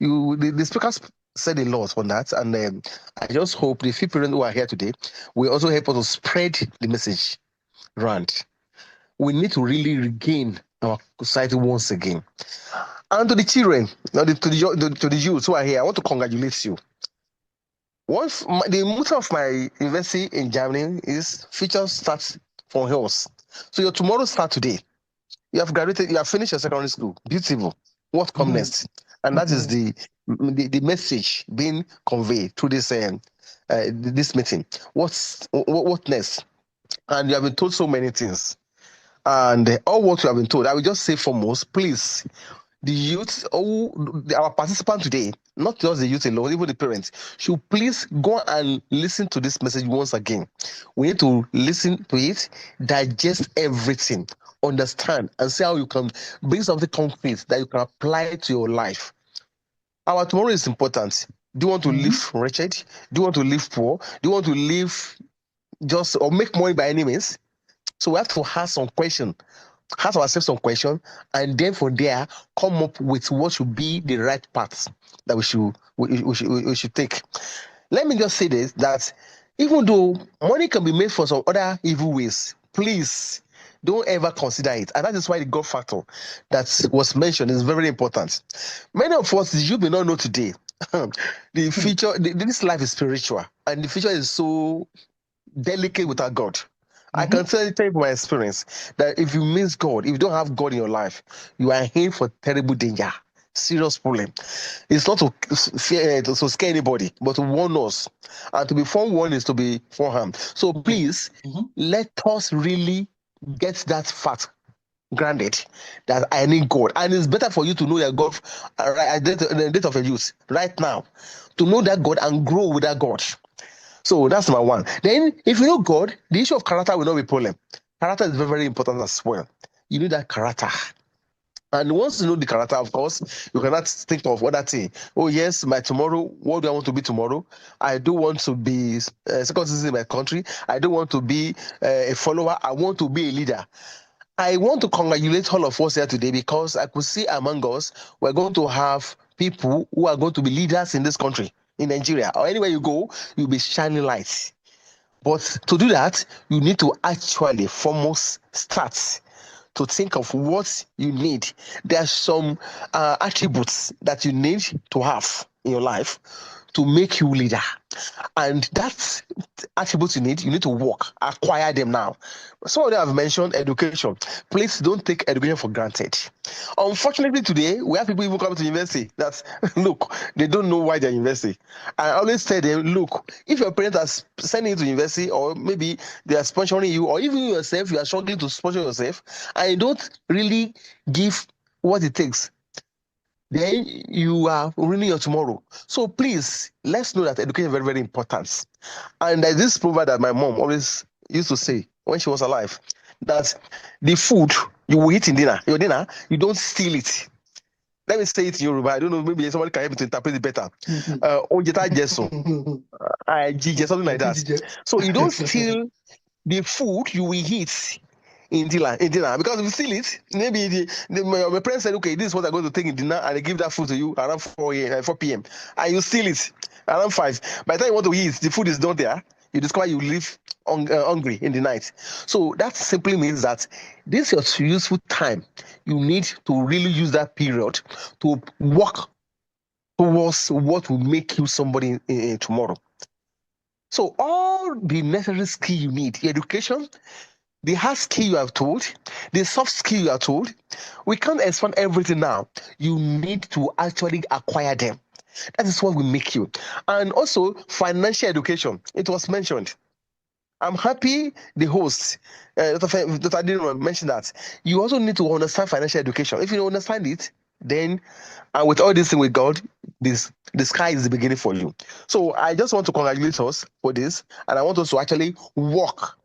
The speakers said a lot on that, and I just hope the few parents who are here today will also help us to spread the message around. We need to really regain our society once again. And to the children, to the youth who are here, I want to congratulate you. The motto of my university in Germany is "Future starts from us." So your tomorrow starts today. You have graduated, you have finished your secondary school. Beautiful. What comes next? And that is the message being conveyed through this meeting. What next? And you have been told so many things. And all what you have been told, I will just say foremost, please, the youth, our participants today, not just the youth alone, even the parents, should please go and listen to this message once again. We need to listen to it, digest everything, understand, and see how you can bring something concrete that you can apply to your life. Our tomorrow is important. Do you want to live wretched? Do you want to live poor? Do you want to live just or make money by any means? So we have to ask ourselves some question, and then from there come up with what should be the right path that we should take. Let me just say this, that even though money can be made for some other evil ways, please don't ever consider it. And that is why the God factor that was mentioned is very important. Many of us, you may not know today, the future, this life is spiritual, and the future is so delicate without God. I can tell you from my experience that if you miss God, if you don't have God in your life, you are in for terrible danger, serious problem. It's not to fear, to scare anybody, but to warn us. And to be forewarned is to be forearmed. So please, let us really get that fact granted that I need God. And it's better for you to know that God at the date of your youth, right now, to know that God and grow with that God. So that's number one. Then, if you know God, the issue of character will not be a problem. Character is very, very important as well. You need that character. And once you know the character, of course, you cannot think of other thing. Oh, yes, my tomorrow, what do I want to be tomorrow? I do want to be second citizen in my country. I don't want to be a follower. I want to be a leader. I want to congratulate all of us here today because I could see among us, we're going to have people who are going to be leaders in this country, in Nigeria, or anywhere you go, you'll be shining lights. But to do that, you need to actually foremost start to think of what you need. There are some attributes that you need to have in your life to make you leader. And that's attributes you need to work, acquire them now. Some of them have mentioned education. Please don't take education for granted. Unfortunately, today, we have people even coming to university that, look, they don't know why they're in university. I always tell them, look, if your parents are sending you to university, or maybe they are sponsoring you, or even yourself, you are struggling to sponsor yourself, and you don't really give what it takes, then you are ruining your tomorrow. So please, let's know that education is very, very important. And there's this proverb that my mom always used to say when she was alive, that the food you will eat in your dinner, you don't steal it. Let me say it in Yoruba. I don't know, maybe somebody can help me to interpret it better. Something like that. So you don't steal the food you will eat in dinner, because if you steal it, maybe my parents said, okay, this is what I'm going to take in dinner, and they give that food to you around 4 p.m. and you steal it around 5. By the time you want to eat, the food is not there. You discover you live hungry in the night. So that simply means that this is your useful time. You need to really use that period to work towards what will make you somebody tomorrow. So all the necessary skill you need, education, the hard skill you are told, the soft skill you are told, we can't expand everything now. You need to actually acquire them. That is what will make you. And also financial education. It was mentioned. I'm happy the host, Dr. Adediran, mentioned that. You also need to understand financial education. If you don't understand it, then, and with all this thing with God, the sky is the beginning for you. So I just want to congratulate us for this, and I want us to actually work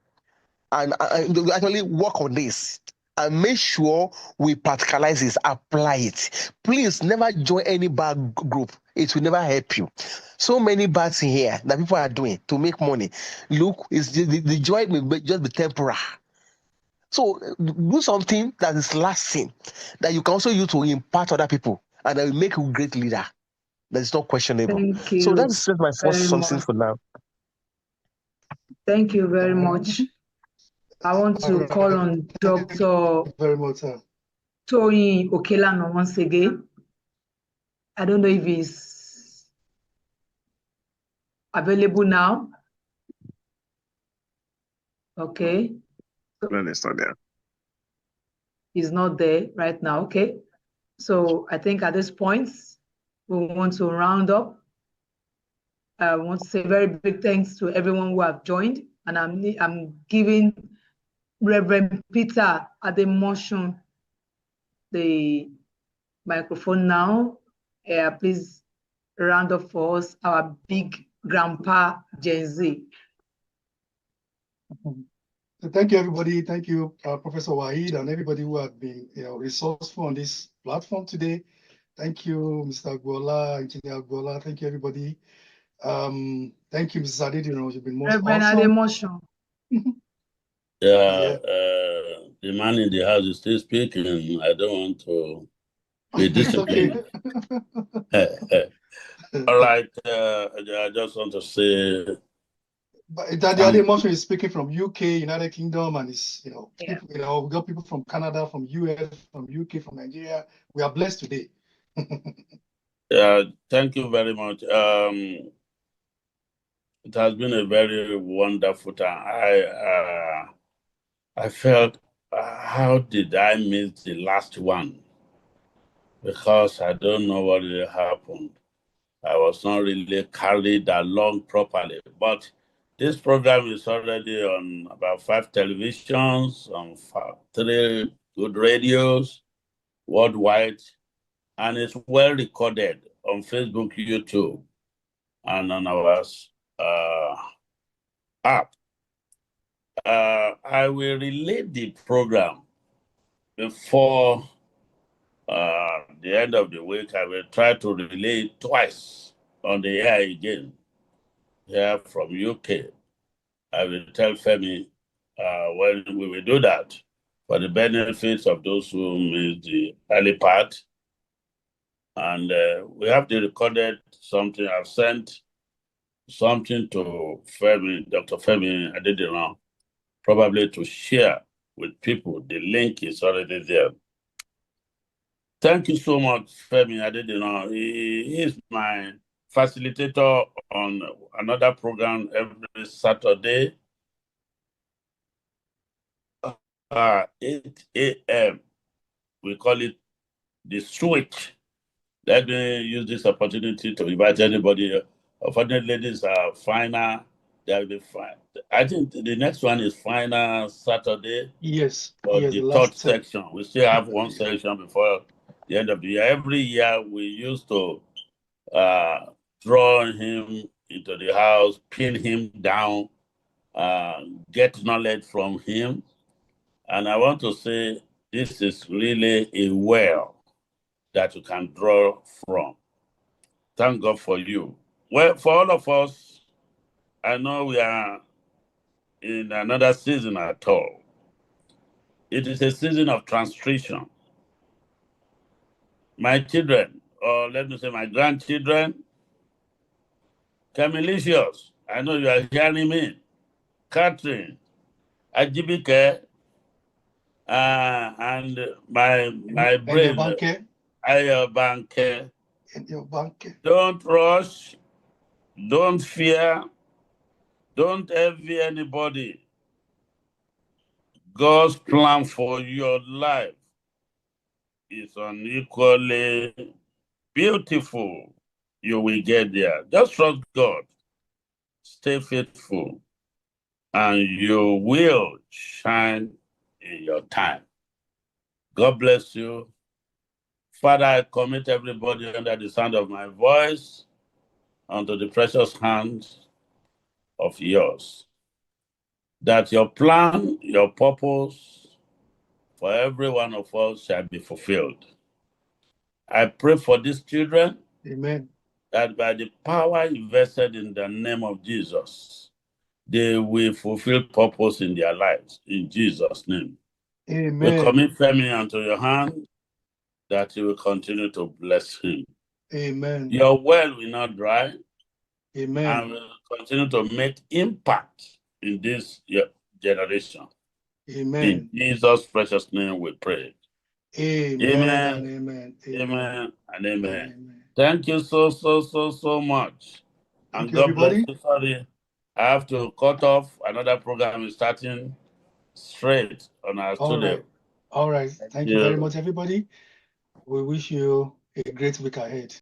and actually work on this and make sure we practicalize this, apply it. Please never join any bad group. It will never help you. So many bad things here that people are doing to make money. Look, it's the joy may just be temporary. So do something that is lasting, that you can also use to impact other people, and that will make you a great leader. That is not questionable. Thank you. So that's just my first something much. for now. Thank you very much. I want to call on Dr. Toyin Okelano once again. I don't know if he's available now. Okay. It's not there. He's not there right now. Okay. So I think at this point, we want to round up. I want to say very big thanks to everyone who have joined, and I'm giving Reverend Peter Ademotion the microphone now. Please round up for us our big grandpa Gen Z. Thank you, everybody. Thank you, Professor Waheed, and everybody who have been resourceful on this platform today. Thank you, Mr. Agbola, Engineer Agbola. Thank you, everybody. Thank you, Mrs. Adediran. You've been most Reverend awesome. Ademotion. Yeah, the man in the house is still speaking. I don't want to be disciplined. All right, I just want to say. But Daddy Ademotion is speaking from UK, United Kingdom, and it's people, we got people from Canada, from US, from UK, from Nigeria. We are blessed today. Yeah, thank you very much. It has been a very wonderful time. I felt, how did I miss the last one? Because I don't know what really happened. I was not really carried along properly. But this program is already on about 5 televisions, on 3 good radios worldwide, and it's well recorded on Facebook, YouTube, and on our app. I will relate the program before the end of the week. I will try to relay it twice on the air again here from UK. I will tell Femi when we will do that for the benefits of those who missed the early part. And we have the recorded something. I've sent something to Femi, Dr. Femi Adediran, probably to share with people. The link is already there. Thank you so much, Femi Adediran. He is my facilitator on another program every Saturday, 8 a.m. We call it The Switch. Let me use this opportunity to invite anybody. Unfortunately, ladies are final. They'll be fine. I think the next one is final Saturday. Yes. For yes, the the third last section. We still have one section before the end of the year. Every year we used to draw him into the house, pin him down, get knowledge from him. And I want to say this is really a well that you can draw from. Thank God for you. Well, for all of us, I know we are in another season at all. It is a season of transition. My children, or let me say my grandchildren, Camilicious, I know you are hearing me. Catherine, Ajibike, and my brain, Ayabanke. Don't rush, don't fear, don't envy anybody. God's plan for your life is unequally beautiful. You will get there. Just trust God. Stay faithful. And you will shine in your time. God bless you. Father, I commit everybody under the sound of my voice unto the precious hands of yours. That your plan, your purpose for every one of us shall be fulfilled. I pray for these children. Amen. That by the power invested in the name of Jesus, they will fulfill purpose in their lives. In Jesus' name. Amen. We commit Femi unto your hand, that you will continue to bless him. Amen. Your well will not dry. Amen. And will continue to make impact in this generation. Amen. In Jesus' precious name we pray. Amen. Amen. And amen. Amen. And amen. Thank you so much. Thank and you, God everybody. bless you. Sorry, I have to cut off. Another program is starting straight on our studio. All right. Thank you very much, everybody. We wish you a great week ahead.